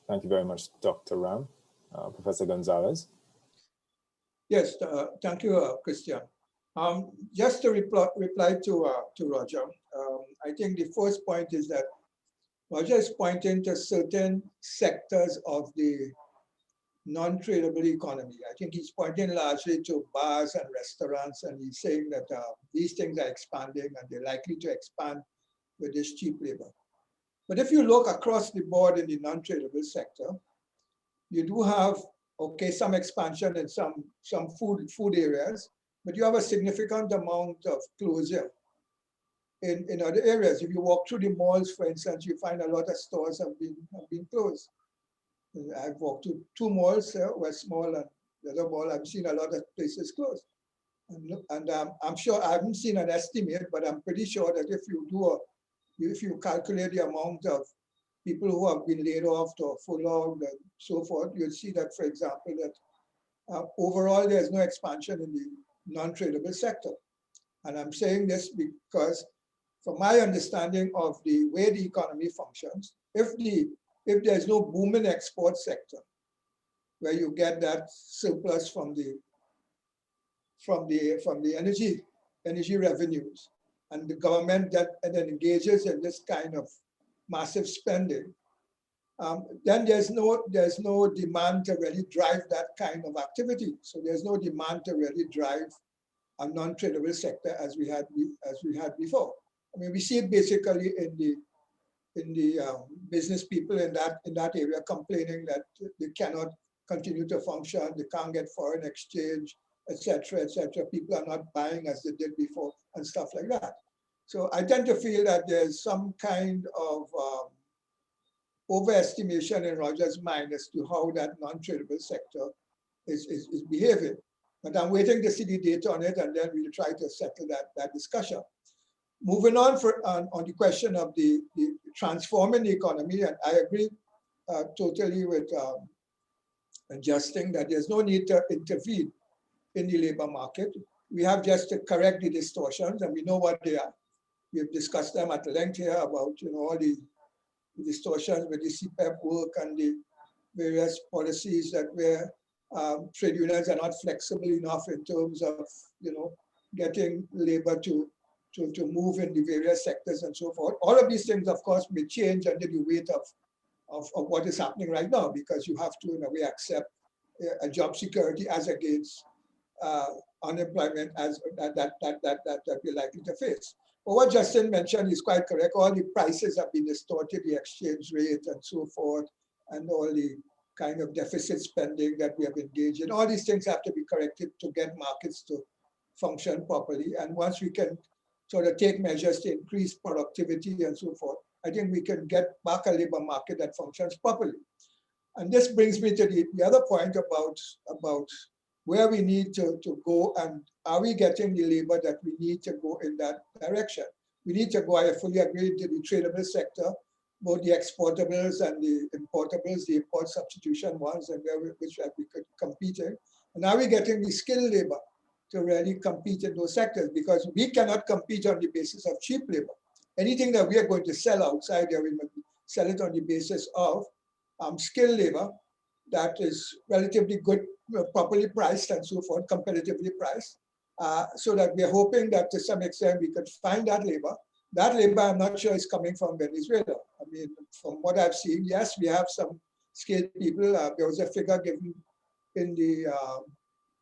Thank you very much, Dr. Ram. Professor Gonzalez. Yes, thank you, Christian. Just to reply to Roger, I think the first point is that Roger is pointing to certain sectors of the non-tradable economy. I think he's pointing largely to bars and restaurants, and he's saying that these things are expanding and they're likely to expand with this cheap labor. But if you look across the board in the non-tradable sector, you do have, okay, some expansion in some food areas, but you have a significant amount of closure in other areas. If you walk through the malls, for instance, you find a lot of stores have been closed. I've walked to 2 malls, West Mall and the other mall. I've seen a lot of places closed. And I'm sure, I haven't seen an estimate, but I'm pretty sure that if you calculate the amount of people who have been laid off or furloughed and so forth, you'll see that, for example, that overall there's no expansion in the non-tradable sector. And I'm saying this because from my understanding of the way the economy functions, if there's no booming export sector where you get that surplus from the energy revenues, and the government that then engages in this kind of massive spending, then there's no demand to really drive that kind of activity. So there's no demand to really drive a non-tradable sector as we had before. I mean, we see it basically in the business people in that area complaining that they cannot continue to function, they can't get foreign exchange, etc., etc. People are not buying as they did before and stuff like that. So I tend to feel that there's some kind of overestimation in Roger's mind as to how that non-tradable sector is behaving. But I'm waiting to see the data on it, and then we'll try to settle that discussion. Moving on on the question of the transforming the economy, and I agree totally with Justin that there's no need to intervene in the labor market. We have just to correct the distortions, and we know what they are. We've discussed them at length here about all the distortions with the CPEP work and the various policies that where trade unions are not flexible enough in terms of getting labor to move in the various sectors and so forth. All of these things, of course, may change under the weight of what is happening right now, because you have to, in a way, accept a job security as against unemployment as that we're likely to face. But what Justin mentioned is quite correct. All the prices have been distorted, the exchange rate and so forth, and all the kind of deficit spending that we have engaged in. All these things have to be corrected to get markets to function properly. And once we can sort of take measures to increase productivity and so forth, I think we can get back a labor market that functions properly. And this brings me to the other point about where we need to go, and are we getting the labor that we need to go in that direction? We need to go, I fully agree, to the tradable sector, both the exportables and the importables, the import substitution ones, and which we could compete in. And are we getting the skilled labor to really compete in those sectors? Because we cannot compete on the basis of cheap labor. Anything that we are going to sell outside there, we must sell it on the basis of skilled labor that is relatively good, properly priced and so forth, competitively priced, so that we're hoping that to some extent we could find that labor. That labor, I'm not sure is coming from Venezuela. I mean, from what I've seen, yes, we have some skilled people. There was a figure given in the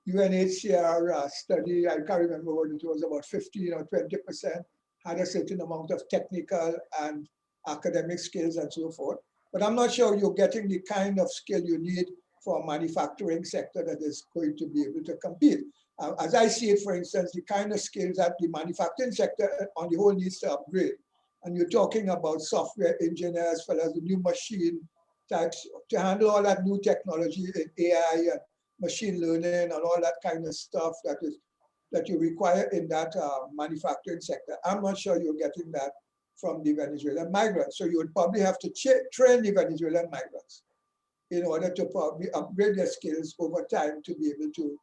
UNHCR study, I can't remember what it was, about 15 or 20% had a certain amount of technical and academic skills and so forth. But I'm not sure you're getting the kind of skill you need for a manufacturing sector that is going to be able to compete. As I see it, for instance, the kind of skills that the manufacturing sector on the whole needs to upgrade. And you're talking about software engineers, as well as the new machine types to handle all that new technology in AI and machine learning and all that kind of stuff that you require in that manufacturing sector. I'm not sure you're getting that from the Venezuelan migrants. So you would probably have to train the Venezuelan migrants in order to probably upgrade their skills over time to be able to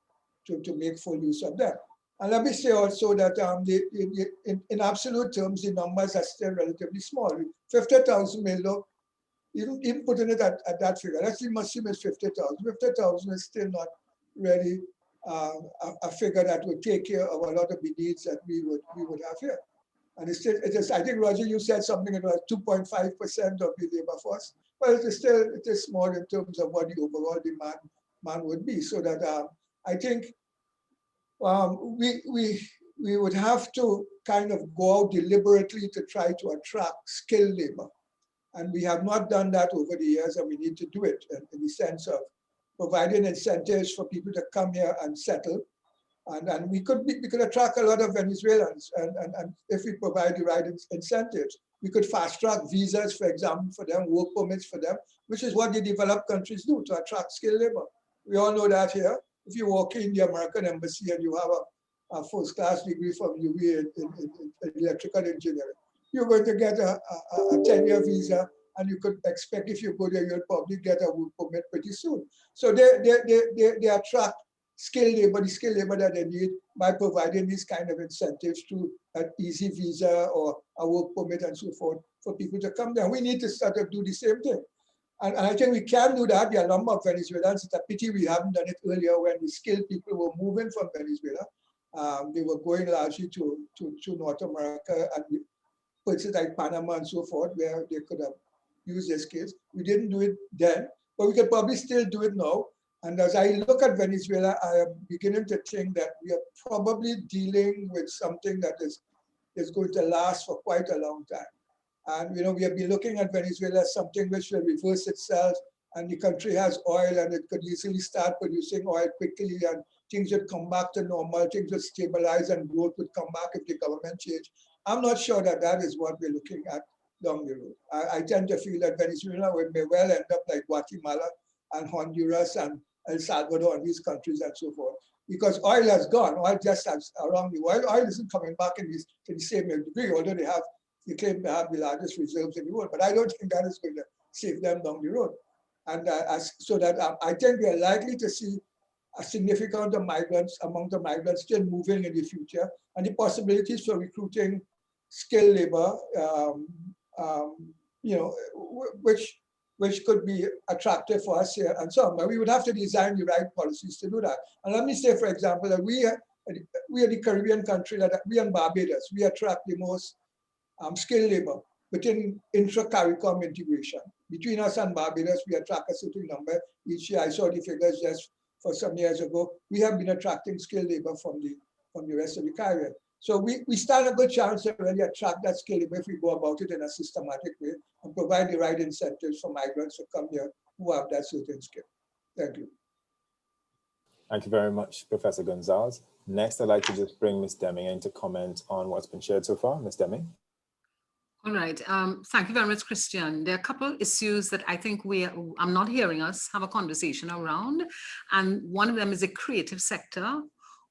make full use of them. And let me say also that in absolute terms, the numbers are still relatively small. 50,000 may look, even putting it at that figure, let's assume it's 50,000. 50,000 is still not really a figure that would take care of a lot of the needs that we would have here. And it is, I think, Roger, you said something about 2.5% of the labor force. Well, it is small in terms of what the overall demand would be. So that I think we would have to kind of go out deliberately to try to attract skilled labor. And we have not done that over the years, and we need to do it in the sense of providing incentives for people to come here and settle. And we could attract a lot of Venezuelans, and if we provide the right incentives, we could fast track visas, for example, for them, work permits for them, which is what the developed countries do to attract skilled labor. We all know that here. If you walk in the American embassy and you have a first-class degree from UWI in electrical engineering, you're going to get a 10-year visa, and you could expect if you go there, you'll probably get a work permit pretty soon. So they attract skilled labor, the skilled labor that they need by providing these kind of incentives to an easy visa or a work permit and so forth for people to come there. We need to start to do the same thing. And I think we can do that. There are a number of Venezuelans. It's a pity we haven't done it earlier when the skilled people were moving from Venezuela. They were going largely to North America and places like Panama and so forth, where they could have used their skills. We didn't do it then, but we could probably still do it now. And as I look at Venezuela, I am beginning to think that we are probably dealing with something that is going to last for quite a long time. And we have been looking at Venezuela as something which will reverse itself, and the country has oil and it could easily start producing oil quickly, and things would come back to normal, things would stabilize and growth would come back if the government changed. I'm not sure that is what we're looking at down the road. I tend to feel that Venezuela may well end up like Guatemala and Honduras and El Salvador and these countries and so forth, because oil has gone. Oil just has around the world. Oil isn't coming back to the same degree, although they claim to have the largest reserves in the world. But I don't think that is going to save them down the road. And so that I think we are likely to see a significant amount of migrants still moving in the future, and the possibilities for recruiting skilled labor, which could be attractive for us here and so on. But we would have to design the right policies to do that. And let me say, for example, that we are the Caribbean country that we and Barbados, we attract the most skilled labor within intra-CARICOM integration. Between us and Barbados, we attract a certain number each year. I saw the figures just for some years ago. We have been attracting skilled labor from the rest of the Caribbean. So we stand a good chance to really attract that skilled labor if we go about it in a systematic way and provide the right incentives for migrants to come here who have that certain skill. Thank you. Thank you very much, Professor Gonzalez. Next, I'd like to just bring Ms. Deming in to comment on what's been shared so far. Ms. Deming. All right. Thank you very much, Christian. There are a couple issues that I think I'm not hearing us have a conversation around. And one of them is the creative sector,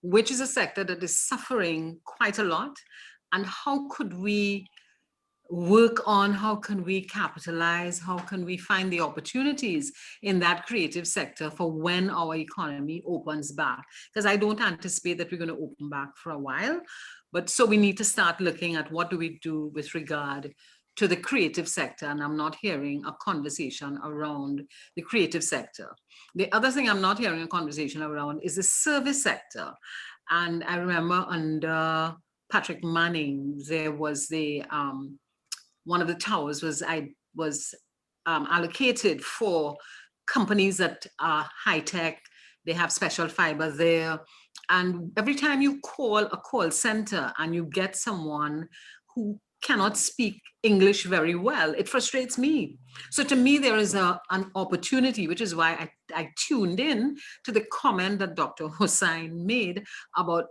which is a sector that is suffering quite a lot. And how could we work on, how can we capitalize, how can we find the opportunities in that creative sector for when our economy opens back? Because I don't anticipate that we're going to open back for a while. But so we need to start looking at what do we do with regard to the creative sector. And I'm not hearing a conversation around the creative sector. The other thing I'm not hearing a conversation around is the service sector. And I remember under Patrick Manning, there was the, one of the towers was allocated for companies that are high tech. They have special fiber there. And every time you call a call center and you get someone who cannot speak English very well, it frustrates me. So to me, there is an opportunity, which is why I tuned in to the comment that Dr. Hossain made about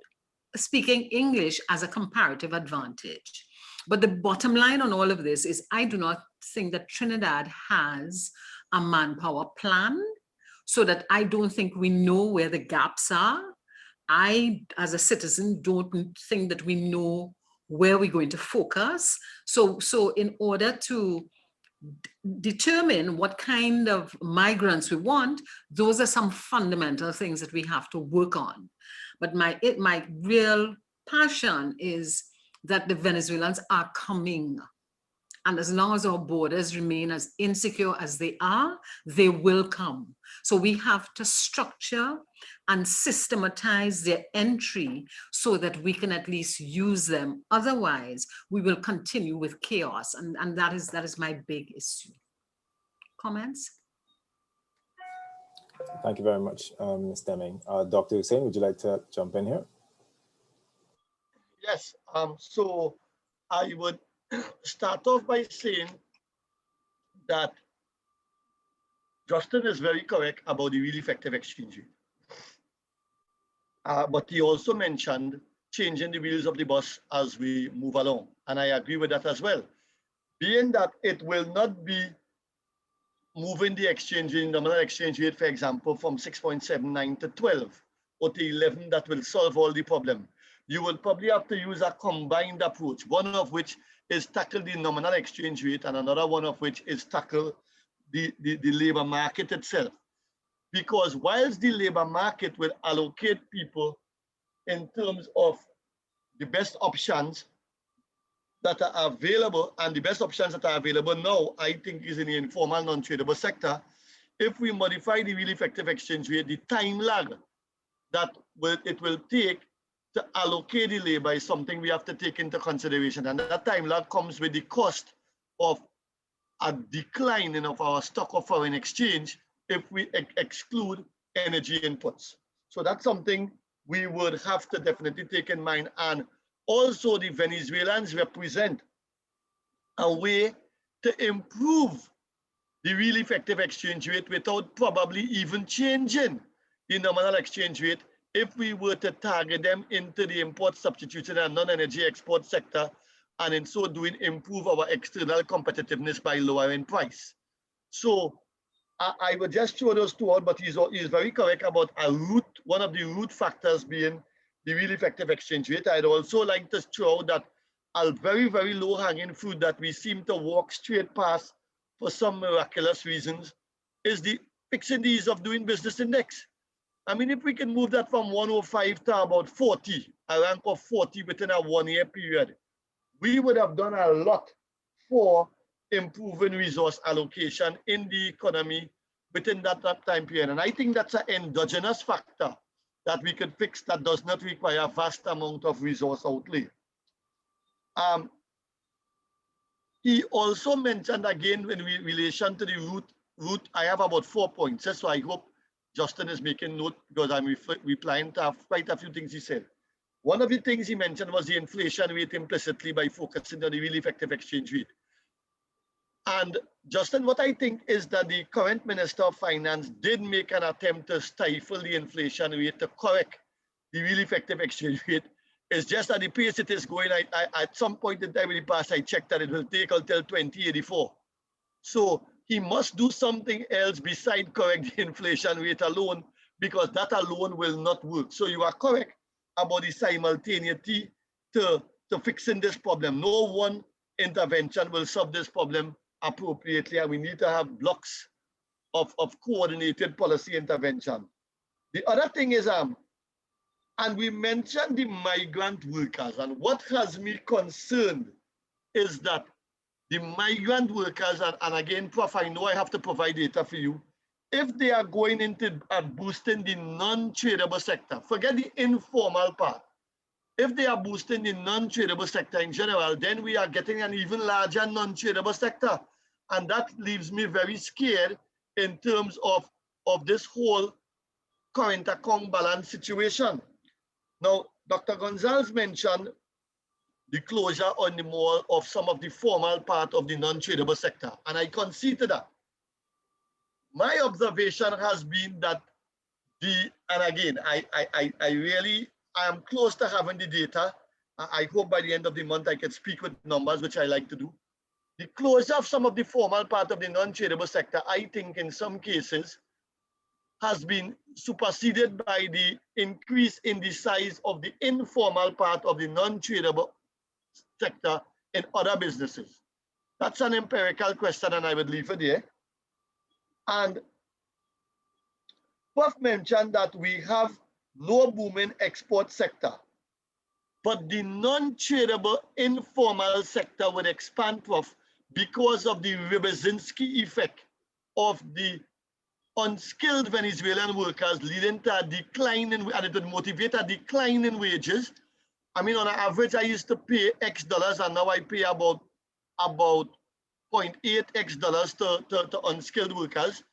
speaking English as a comparative advantage. But the bottom line on all of this is I do not think that Trinidad has a manpower plan, so that I don't think we know where the gaps are. I, as a citizen, don't think that we know where we're going to focus. So in order to determine what kind of migrants we want, those are some fundamental things that we have to work on. But my real passion is that the Venezuelans are coming. And as long as our borders remain as insecure as they are, they will come. So we have to structure and systematize their entry so that we can at least use them. Otherwise, we will continue with chaos. And that is my big issue. Comments? Thank you very much, Ms. Deming. Dr. Hussain, would you like to jump in here? Yes, so I would start off by saying that Justin is very correct about the real effective exchange rate. But he also mentioned changing the wheels of the bus as we move along. And I agree with that as well. Being that it will not be moving the exchange rate, nominal exchange rate, for example, from 6.79 to 12 or to 11 that will solve all the problem. You will probably have to use a combined approach, one of which is tackle the nominal exchange rate and another one of which is tackle the labor market itself. Because whilst the labor market will allocate people in terms of the best options that are available, and the best options that are available now, I think, is in the informal non-tradable sector. If we modify the real effective exchange rate, the time lag that it will take to allocate the labor is something we have to take into consideration. And that time lag comes with the cost of a decline in of our stock of foreign exchange if we exclude energy inputs. So that's something we would have to definitely take in mind. And also the Venezuelans represent a way to improve the real effective exchange rate without probably even changing the nominal exchange rate if we were to target them into the import substitution and non-energy export sector, and in so doing improve our external competitiveness by lowering price. So I would just throw those two out, but he's very correct about one of the root factors being the real effective exchange rate. I'd also like to throw out that a very, very low hanging fruit that we seem to walk straight past for some miraculous reasons is the fixing the ease of doing business index. I mean, if we can move that from 105 to about 40, a rank of 40 within a 1 year period, we would have done a lot for improving resource allocation in the economy within that time period. And I think that's an endogenous factor that we could fix that does not require a vast amount of resource outlay. He also mentioned again in relation to the root, I have about 4 points. So I hope Justin is making note because I'm replying to quite a few things he said. One of the things he mentioned was the inflation rate implicitly by focusing on the real effective exchange rate. And Justin, what I think is that the current Minister of Finance did make an attempt to stifle the inflation rate to correct the real effective exchange rate It's just at the pace it is going. At some point in time in the past, I checked that it will take until 2084. So he must do something else besides correct the inflation rate alone, because that alone will not work. So you are correct about the simultaneity to fixing this problem. No one intervention will solve this problem appropriately, and we need to have blocks of coordinated policy intervention. The other thing is, and we mentioned the migrant workers, and what has me concerned is that the migrant workers, and again, Prof, I know I have to provide data for you, if they are going into boosting the non-tradable sector, forget the informal part. If they are boosting the non-tradable sector in general, then we are getting an even larger non-tradable sector. And that leaves me very scared in terms of this whole current account balance situation. Now, Dr. Gonzalez mentioned the closure on the mall of some of the formal part of the non-tradable sector, and I concede to that. My observation has been that and again, I am close to having the data. I hope by the end of the month I can speak with numbers, which I like to do. The closure of some of the formal part of the non-tradable sector, I think in some cases, has been superseded by the increase in the size of the informal part of the non-tradable sector in other businesses. That's an empirical question, and I would leave it there. And Prof mentioned that we have low booming export sector, but the non-tradable informal sector would expand, Prof, because of the Rebezinski effect of the unskilled Venezuelan workers, leading to a decline in, and it would motivate a decline in wages. I mean, on average, I used to pay X dollars, and now I pay about 0.8 X dollars to unskilled workers.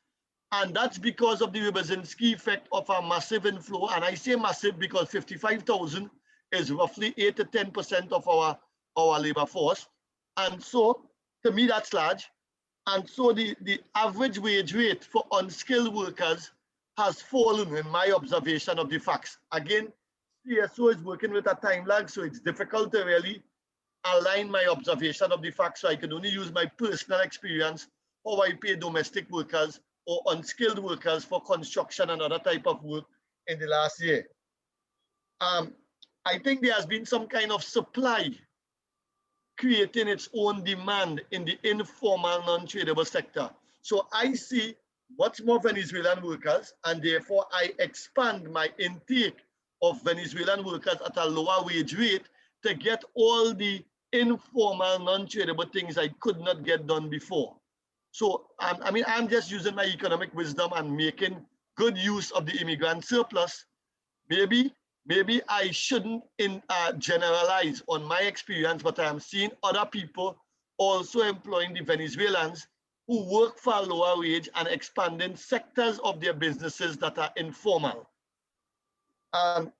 And that's because of the Rebezinski effect of a massive inflow. And I say massive because 55,000 is roughly 8 to 10% of our labor force. And so, to me, that's large. And so the average wage rate for unskilled workers has fallen in my observation of the facts. Again, CSO is working with a time lag, so it's difficult to really align my observation of the facts. So I can only use my personal experience, how I pay domestic workers or unskilled workers for construction and other type of work in the last year. I think there has been some kind of supply creating its own demand in the informal non-tradable sector. So I see much more Venezuelan workers, and therefore I expand my intake of Venezuelan workers at a lower wage rate to get all the informal non-tradable things I could not get done before. So, I mean, I'm just using my economic wisdom and making good use of the immigrant surplus. Maybe I shouldn't generalize on my experience, but I am seeing other people also employing the Venezuelans who work for a lower wage and expanding sectors of their businesses that are informal. So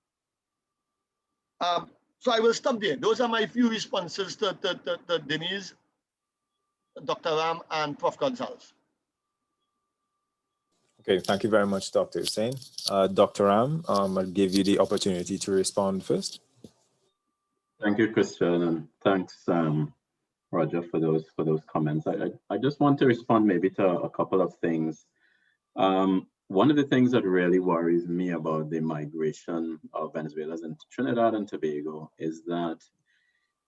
I will stop there. Those are my few responses to Denise, Dr. Ram, and Prof. Gonzalez. Okay, thank you very much, Dr. Hussain. Dr. Ram, I'll give you the opportunity to respond first. Thank you, Christian, and thanks, Roger, for those comments. I just want to respond maybe to a couple of things. One of the things that really worries me about the migration of Venezuelans into Trinidad and Tobago is that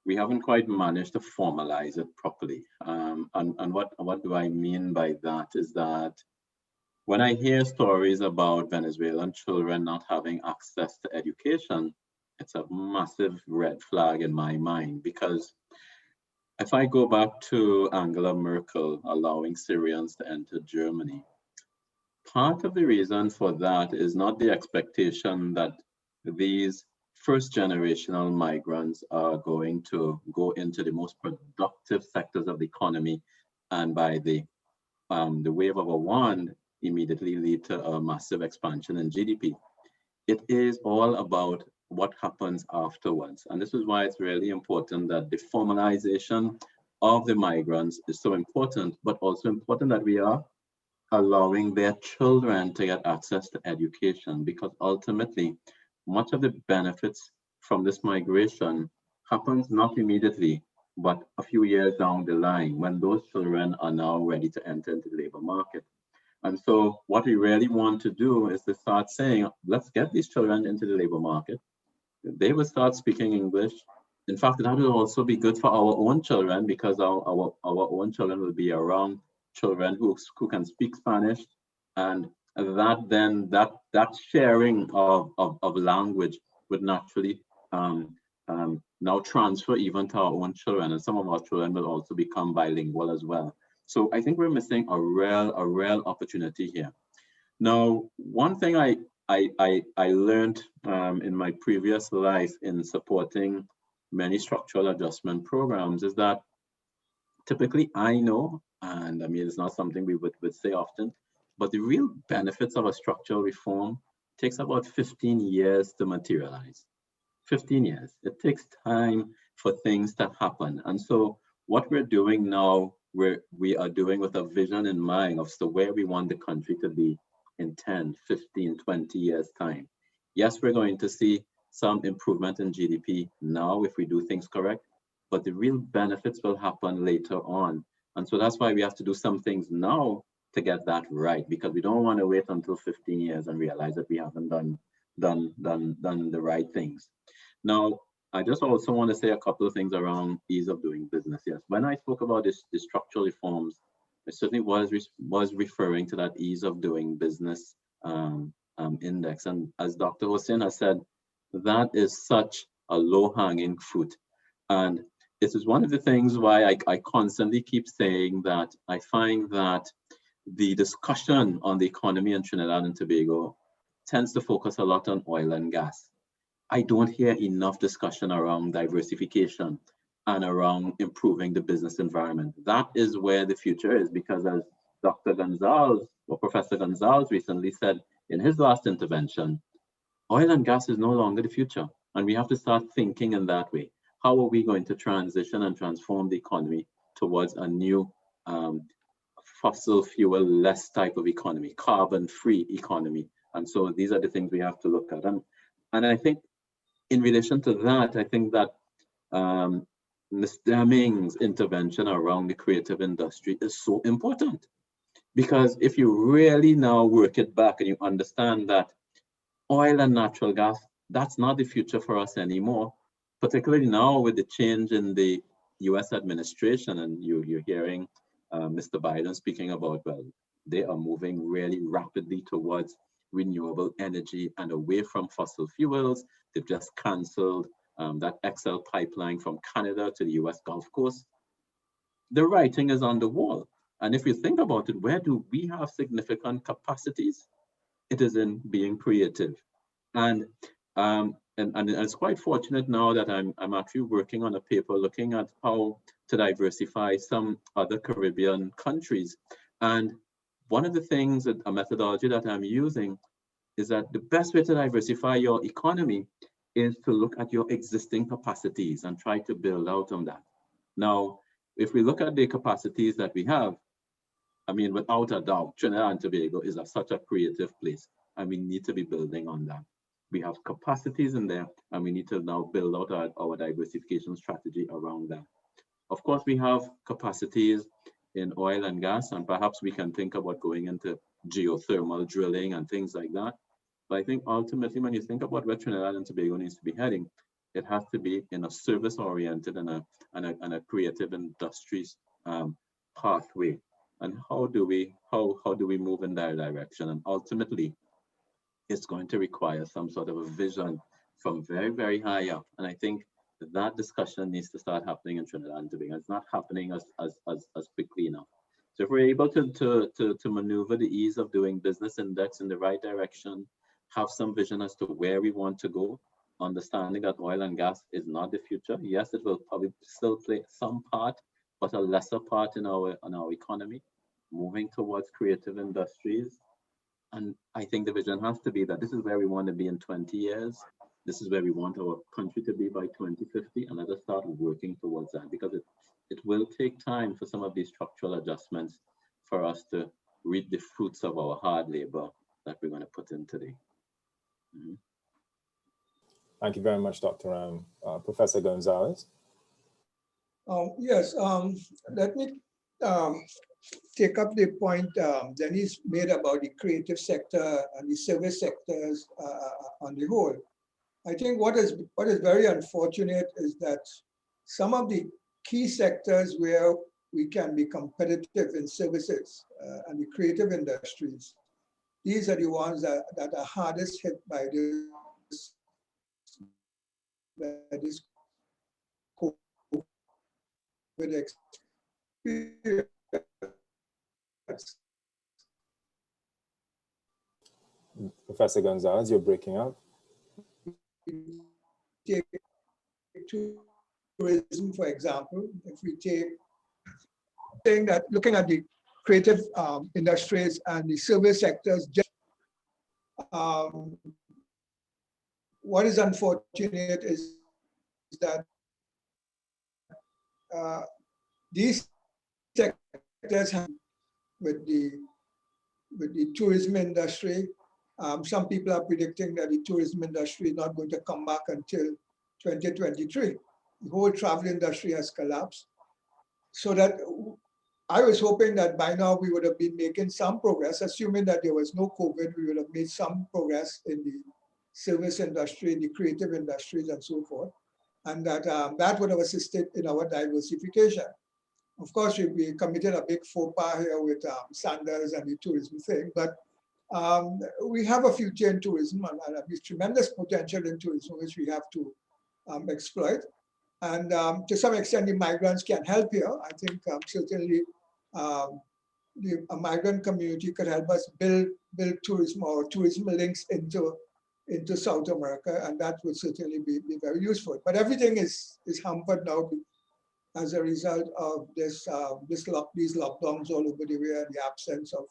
we haven't quite managed to formalize it properly. And what do I mean by that is that when I hear stories about Venezuelan children not having access to education, it's a massive red flag in my mind, because if I go back to Angela Merkel allowing Syrians to enter Germany, part of the reason for that is not the expectation that these first generational migrants are going to go into the most productive sectors of the economy and by the wave of a wand immediately lead to a massive expansion in GDP. It is all about what happens afterwards. And this is why it's really important that the formalization of the migrants is so important, but also important that we are allowing their children to get access to education, because ultimately much of the benefits from this migration happens not immediately, but a few years down the line when those children are now ready to enter into the labor market. And so what we really want to do is to start saying, let's get these children into the labor market. They will start speaking English. In fact, that will also be good for our own children, because our own children will be around children who can speak Spanish. And that sharing of language would naturally now transfer even to our own children, and some of our children will also become bilingual as well. So I think we're missing a real opportunity here. Now, one thing I learned in my previous life in supporting many structural adjustment programs is that typically I know, and I mean, it's not something we would say often, but the real benefits of a structural reform takes about 15 years to materialize. 15 years. It takes time for things to happen. And so what we're doing now, we are doing with a vision in mind of where we want the country to be in 10, 15, 20 years time. Yes, we're going to see some improvement in GDP now if we do things correct, but the real benefits will happen later on. And so that's why we have to do some things now to get that right, because we don't want to wait until 15 years and realize that we haven't done the right things. Now, I just also want to say a couple of things around ease of doing business. Yes, when I spoke about the structural reforms, I certainly was referring to that ease of doing business index. And as Dr. Hussein has said, that is such a low-hanging fruit. And this is one of the things why I constantly keep saying that I find that the discussion on the economy in Trinidad and Tobago tends to focus a lot on oil and gas. I don't hear enough discussion around diversification and around improving the business environment. That is where the future is, because as Dr. Gonzalez or Professor Gonzalez recently said in his last intervention, oil and gas is no longer the future, and we have to start thinking in that way. How are we going to transition and transform the economy towards a new fossil fuel less type of economy, carbon-free economy? And so these are the things we have to look at. And I think in relation to that, I think that Ms. Deming's intervention around the creative industry is so important, because if you really now work it back and you understand that oil and natural gas, that's not the future for us anymore, particularly now with the change in the US administration, and you're hearing Mr. Biden speaking about, well, they are moving really rapidly towards renewable energy and away from fossil fuels. They've just canceled that XL pipeline from Canada to the US Gulf Coast. The writing is on the wall. And if you think about it, where do we have significant capacities? It is in being creative. And it's quite fortunate now that I'm actually working on a paper looking at how to diversify some other Caribbean countries. And one of the things, a methodology that I'm using, is that the best way to diversify your economy is to look at your existing capacities and try to build out on that. Now, if we look at the capacities that we have, I mean, without a doubt, Trinidad and Tobago is such a creative place, and we need to be building on that. We have capacities in there, and we need to now build out our diversification strategy around that. Of course, we have capacities in oil and gas, and perhaps we can think about going into geothermal drilling and things like that. But I think ultimately, when you think about where Trinidad and Tobago needs to be heading, it has to be in a service-oriented and a creative industries pathway. And how do we move in that direction? And ultimately, it's going to require some sort of a vision from very, very high up. And I think that discussion needs to start happening in Trinidad and Tobago. It's not happening as quickly enough. So if we're able to maneuver the ease of doing business index in the right direction, have some vision as to where we want to go, understanding that oil and gas is not the future. Yes, it will probably still play some part, but a lesser part in our economy, moving towards creative industries. And I think the vision has to be that this is where we want to be in 20 years. This is where we want our country to be by 2050, and let us start working towards that, because it will take time for some of these structural adjustments for us to reap the fruits of our hard labor that we're going to put in today. Thank you very much, Dr. Ram. Professor Gonzalez. Yes, let me take up the point Denise made about the creative sector and the service sectors on the whole. I think what is very unfortunate is that some of the key sectors where we can be competitive in services and the creative industries, these are the ones that are hardest hit by this COVID experience. Professor Gonzalez, you're breaking up. Take tourism, for example, if we take saying that looking at the creative industries and the service sectors, what is unfortunate is that these sectors have with the tourism industry. Some people are predicting that the tourism industry is not going to come back until 2023. The whole travel industry has collapsed. So that I was hoping that by now we would have been making some progress, assuming that there was no COVID, we would have made some progress in the service industry, in the creative industries and so forth. And that that would have assisted in our diversification. Of course, we committed a big faux pas here with Sanders and the tourism thing, but we have a future in tourism and there's tremendous potential in tourism, which we have to exploit. And to some extent, the migrants can help here. I think certainly a migrant community could help us build tourism or tourism links into South America, and that would certainly be very useful. But everything is hampered now as a result of these lockdowns all over the world, the absence of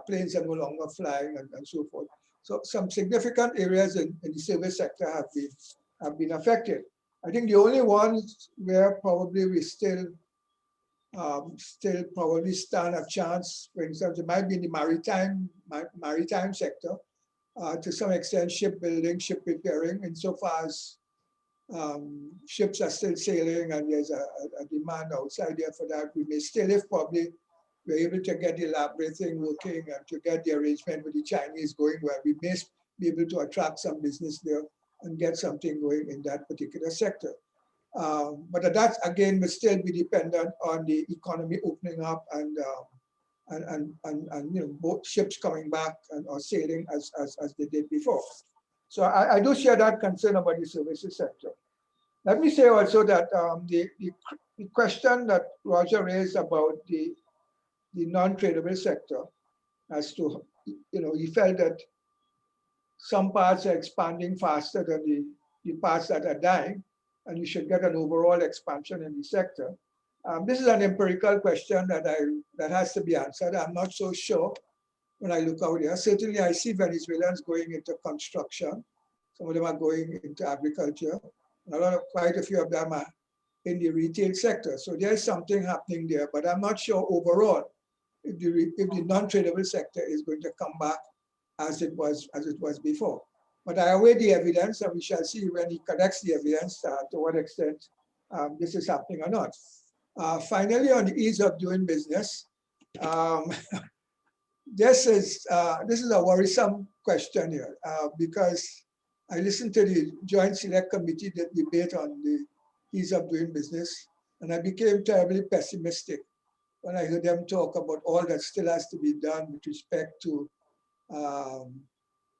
planes are no longer flying and so forth. So some significant areas in the service sector have been affected. I think the only ones where probably we still probably stand a chance, for instance, it might be in the maritime sector, to some extent shipbuilding, ship repairing, insofar as ships are still sailing and there's a demand outside there for that. We may still, if probably we're able to get the elaborate thing working and to get the arrangement with the Chinese going well, we may be able to attract some business there and get something going in that particular sector. But that again will still be dependent on the economy opening up and you know, both ships coming back or sailing as they did before. So I do share that concern about the services sector. Let me say also that the question that Roger raised about the non-tradable sector, as to, you know, he felt that some parts are expanding faster than the parts that are dying, and you should get an overall expansion in the sector. This is an empirical question that has to be answered. I'm not so sure when I look out here. Certainly I see Venezuelans going into construction. Some of them are going into agriculture. Quite a few of them are in the retail sector. So there's something happening there, but I'm not sure overall if the non-tradable sector is going to come back as it was before. But I await the evidence, and we shall see when he collects the evidence to what extent this is happening or not. Finally, on the ease of doing business, this is a worrisome question here because I listened to the Joint Select Committee debate on the ease of doing business, and I became terribly pessimistic when I heard them talk about all that still has to be done with respect to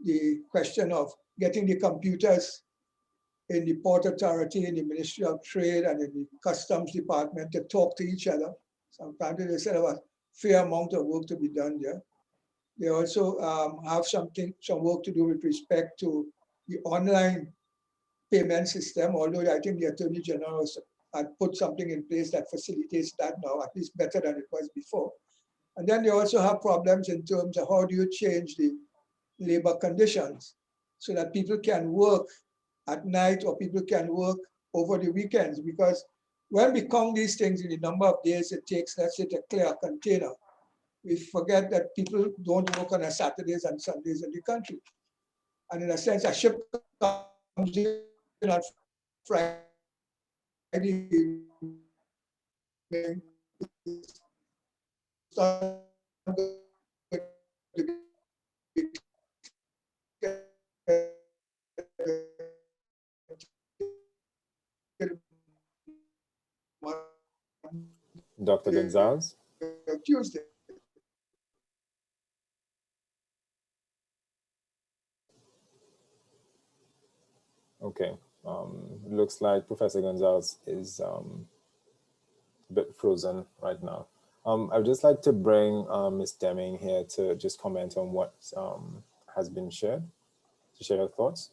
the question of getting the computers in the Port Authority, in the Ministry of Trade, and in the Customs Department to talk to each other. Sometimes they said a fair amount of work to be done there. They also have some work to do with respect to the online payment system, although I think the Attorney General had put something in place that facilitates that now, at least better than it was before. And then they also have problems in terms of how do you change the labor conditions so that people can work at night or people can work over the weekends, because when we count these things in the number of days it takes, let's say, to clear a container, we forget that people don't work on Saturdays and Sundays in the country. And in a sense, a ship comes in on Friday evening. It's not going to be Dr. Gonzalez? Tuesday. Okay. Looks like Professor Gonzalez is a bit frozen right now. I would just like to bring Ms. Deming here to just comment on what has been shared, to share her thoughts.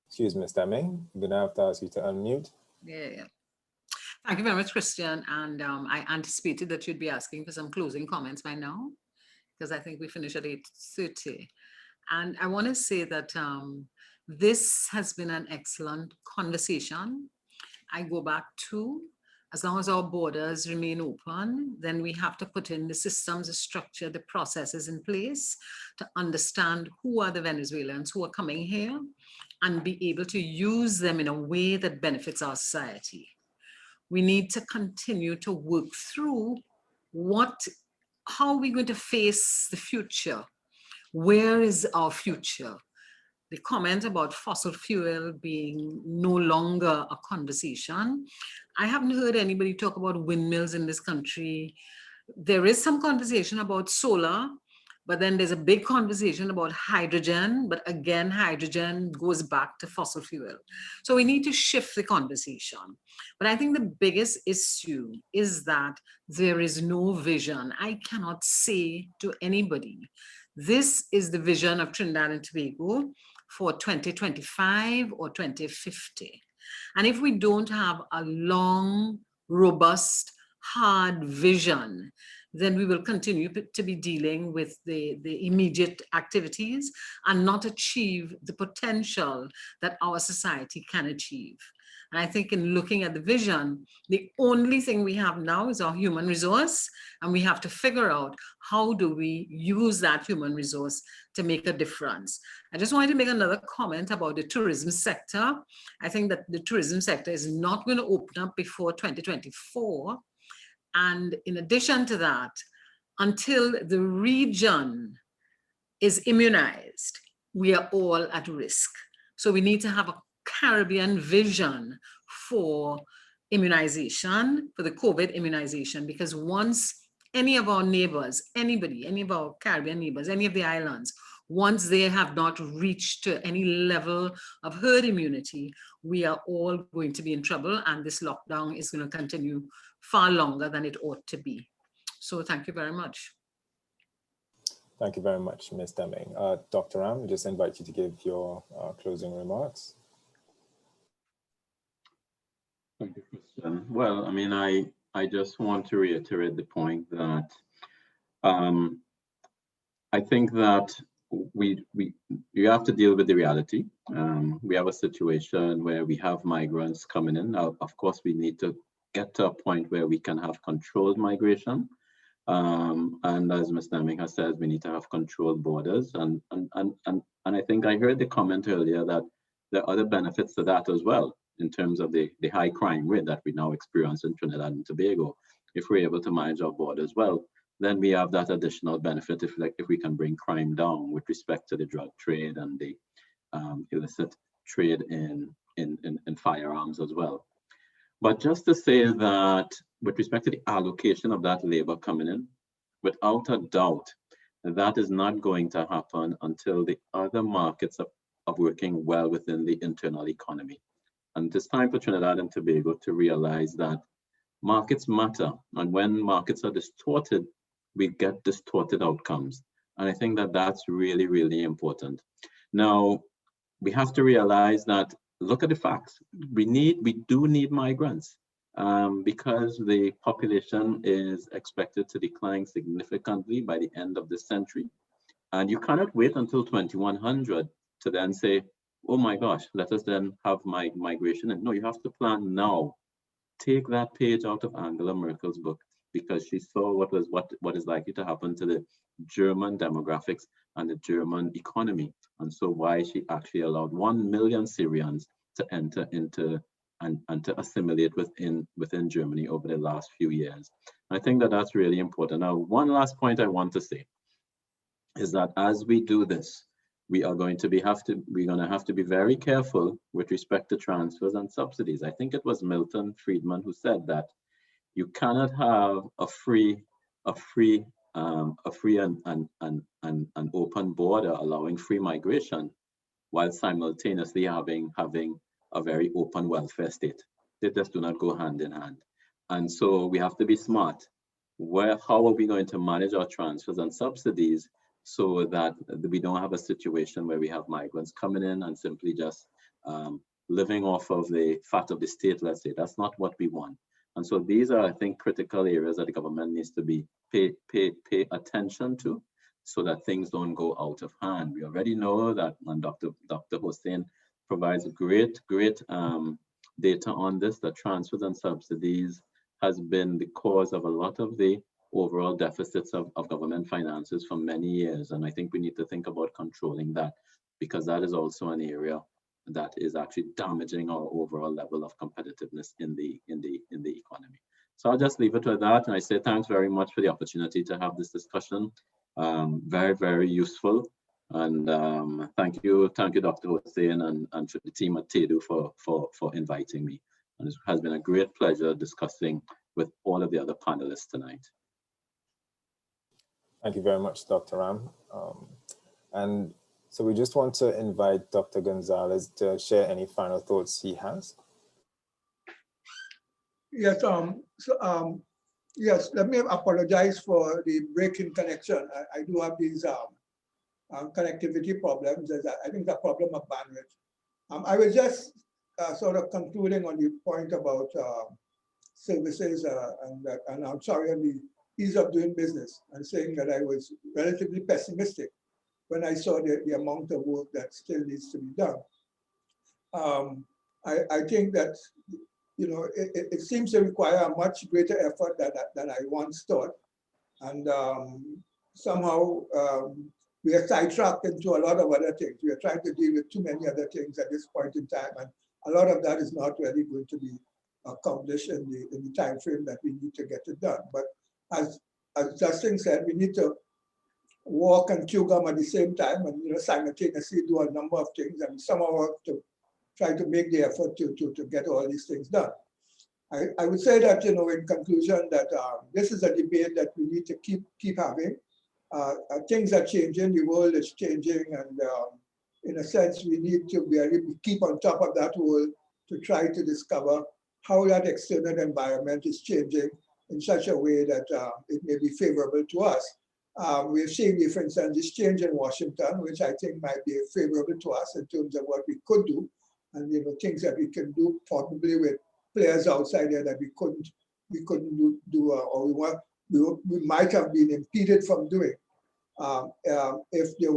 Excuse me, Ms. Deming, I'm gonna have to ask you to unmute. Yeah. Thank you very much, Christian. And I anticipated that you'd be asking for some closing comments by now, because I think we finish at 8:30. And I want to say that this has been an excellent conversation. I go back to, as long as our borders remain open, then we have to put in the systems, the structure, the processes in place to understand who are the Venezuelans who are coming here and be able to use them in a way that benefits our society. We need to continue to work through how are we going to face the future? Where is our future? The comment about fossil fuel being no longer a conversation. I haven't heard anybody talk about windmills in this country. There is some conversation about solar, but then there's a big conversation about hydrogen, but again, hydrogen goes back to fossil fuel. So we need to shift the conversation. But I think the biggest issue is that there is no vision. I cannot say to anybody, this is the vision of Trinidad and Tobago for 2025 or 2050. And if we don't have a long, robust, hard vision, then we will continue to be dealing with the immediate activities and not achieve the potential that our society can achieve. And I think in looking at the vision, the only thing we have now is our human resource, and we have to figure out how do we use that human resource to make a difference. I just wanted to make another comment about the tourism sector. I think that the tourism sector is not going to open up before 2024. And in addition to that, until the region is immunized, we are all at risk. So we need to have a Caribbean vision for immunization, for the COVID immunization, because once any of our neighbors, anybody, any of our Caribbean neighbors, any of the islands, once they have not reached to any level of herd immunity, we are all going to be in trouble, and this lockdown is going to continue far longer than it ought to be. So thank you very much. Thank you very much, Ms. Deming. Dr. Ram, we just invite you to give your closing remarks. Thank you, Christian. Well, I mean, I just want to reiterate the point that I think that you have to deal with the reality. We have a situation where we have migrants coming in. Now, of course, we need to get to a point where we can have controlled migration. And as Ms. Deming has said, we need to have controlled borders. And I think I heard the comment earlier that there are other benefits to that as well, in terms of the high crime rate that we now experience in Trinidad and Tobago. If we're able to manage our borders well, then we have that additional benefit if we can bring crime down with respect to the drug trade and the illicit trade in firearms as well. But just to say that with respect to the allocation of that labor coming in, without a doubt, that is not going to happen until the other markets are working well within the internal economy. And it's time for Trinidad and Tobago to realize that markets matter. And when markets are distorted, we get distorted outcomes. And I think that that's really, really important. Now, we have to realize that, look at the facts. We do need migrants because the population is expected to decline significantly by the end of this century. And you cannot wait until 2100 to then say, oh my gosh, let us then have migration. And no, you have to plan now. Take that page out of Angela Merkel's book, because she saw what is likely to happen to the German demographics and the German economy. And so why she actually allowed 1 million Syrians to enter into and to assimilate within Germany over the last few years. I think that that's really important. Now, one last point I want to say is that as we do this, we're going to have to be very careful with respect to transfers and subsidies. I think it was Milton Friedman who said that you cannot have a free and open border allowing free migration while simultaneously having a very open welfare state. They just do not go hand in hand. And so we have to be smart. How are we going to manage our transfers and subsidies so that we don't have a situation where we have migrants coming in and simply just living off of the fat of the state, let's say. That's not what we want. And so these are, I think, critical areas that the government needs to pay attention to so that things don't go out of hand. We already know that, and Dr. Hussein provides great data on this, that transfers and subsidies has been the cause of a lot of the overall deficits of government finances for many years. And I think we need to think about controlling that, because that is also an area that is actually damaging our overall level of competitiveness in the economy. So I'll just leave it with that. And I say thanks very much for the opportunity to have this discussion. Very, very useful. And thank you, Dr. Hussein, and to the team at TEDU for inviting me. And it has been a great pleasure discussing with all of the other panelists tonight. Thank you very much, Dr. Ram. And so we just want to invite Dr. Gonzalez to share any final thoughts he has. Yes, yes, let me apologize for the break in connection. I do have these connectivity problems. I think the problem of bandwidth. I was just sort of concluding on the point about services and I'm sorry, on the ease of doing business, and saying that I was relatively pessimistic when I saw the amount of work that still needs to be done. I think that, you know, it seems to require a much greater effort than I once thought. And somehow we are sidetracked into a lot of other things. We are trying to deal with too many other things at this point in time. And a lot of that is not really going to be accomplished in the time frame that we need to get it done. But as Justin said, we need to walk and chew gum at the same time, and, you know, simultaneously do a number of things, and somehow have to try to make the effort to get all these things done. I would say that, you know, in conclusion, that this is a debate that we need to keep having. Things are changing, the world is changing, and in a sense, we need to keep on top of that world to try to discover how that external environment is changing in such a way that it may be favorable to us. We've seen, for instance, this change in Washington, which I think might be favorable to us in terms of what we could do, and, you know, things that we can do probably with players outside there that we couldn't do or we might have been impeded from doing if there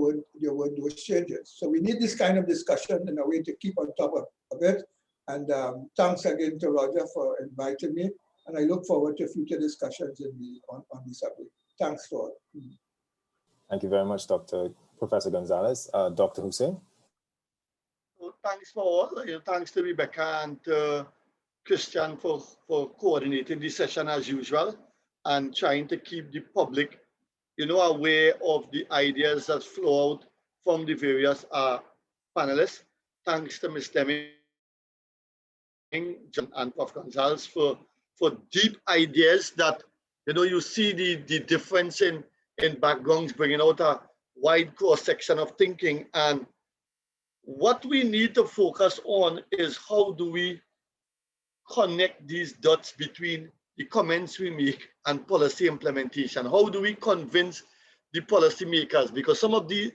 were those changes. So we need this kind of discussion in a way to keep on top of it. And thanks again to Roger for inviting me. And I look forward to future discussions on the subject. Thanks to all. Thank you very much, Professor Gonzalez. Dr. Hussein? Well, thanks for all. Thanks to Rebecca and Christian for coordinating this session as usual and trying to keep the public, you know, aware of the ideas that flow out from the various panelists. Thanks to Ms. Deming and Prof. Gonzalez for deep ideas that, you know, you see the difference in backgrounds, bringing out a wide cross-section of thinking. And what we need to focus on is how do we connect these dots between the comments we make and policy implementation? How do we convince the policymakers? Because some of the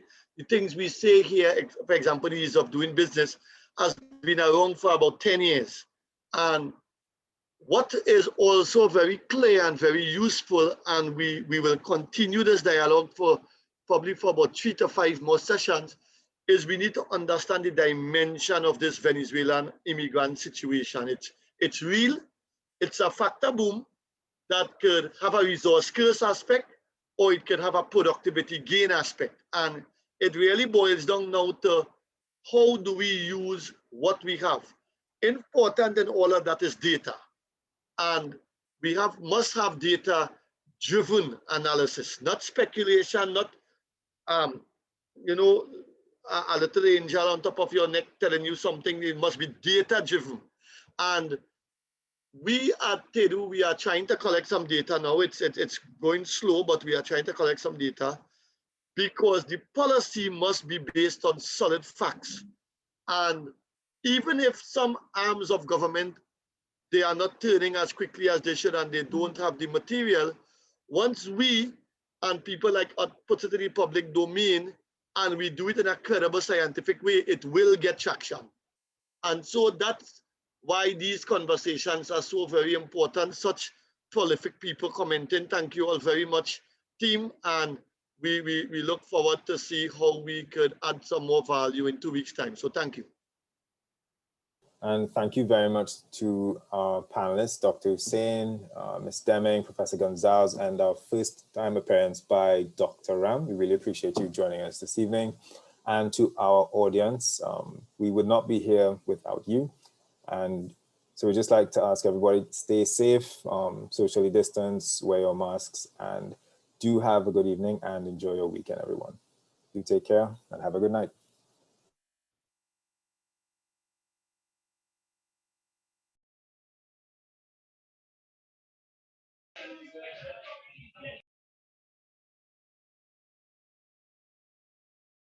things we say here, for example, the ease of doing business, has been around for about 10 years. And what is also very clear and very useful, and we will continue this dialogue for probably for about 3 to 5 more sessions, is we need to understand the dimension of this Venezuelan immigrant situation. It's real, it's a factor boom that could have a resource curse aspect, or it could have a productivity gain aspect. And it really boils down now to how do we use what we have. Important in all of that is data. And we must have data-driven analysis, not speculation, not you know, a little angel on top of your neck telling you something. It must be data-driven. And we at TEDU, we are trying to collect some data now. It's going slow, but we are trying to collect some data because the policy must be based on solid facts. And even if some arms of government, they are not turning as quickly as they should and they don't have the material, once we and people like us put it in the public domain and we do it in a credible scientific way, it will get traction. And so that's why these conversations are so very important. Such prolific people commenting. Thank you all very much, team. And we look forward to see how we could add some more value in 2 weeks' time. So thank you. And thank you very much to our panelists, Dr. Hussein, Ms. Deming, Professor Gonzalez, and our first time appearance by Dr. Ram. We really appreciate you joining us this evening. And to our audience, we would not be here without you. And so we'd just like to ask everybody, stay safe, socially distance, wear your masks, and do have a good evening and enjoy your weekend, everyone. Do take care and have a good night.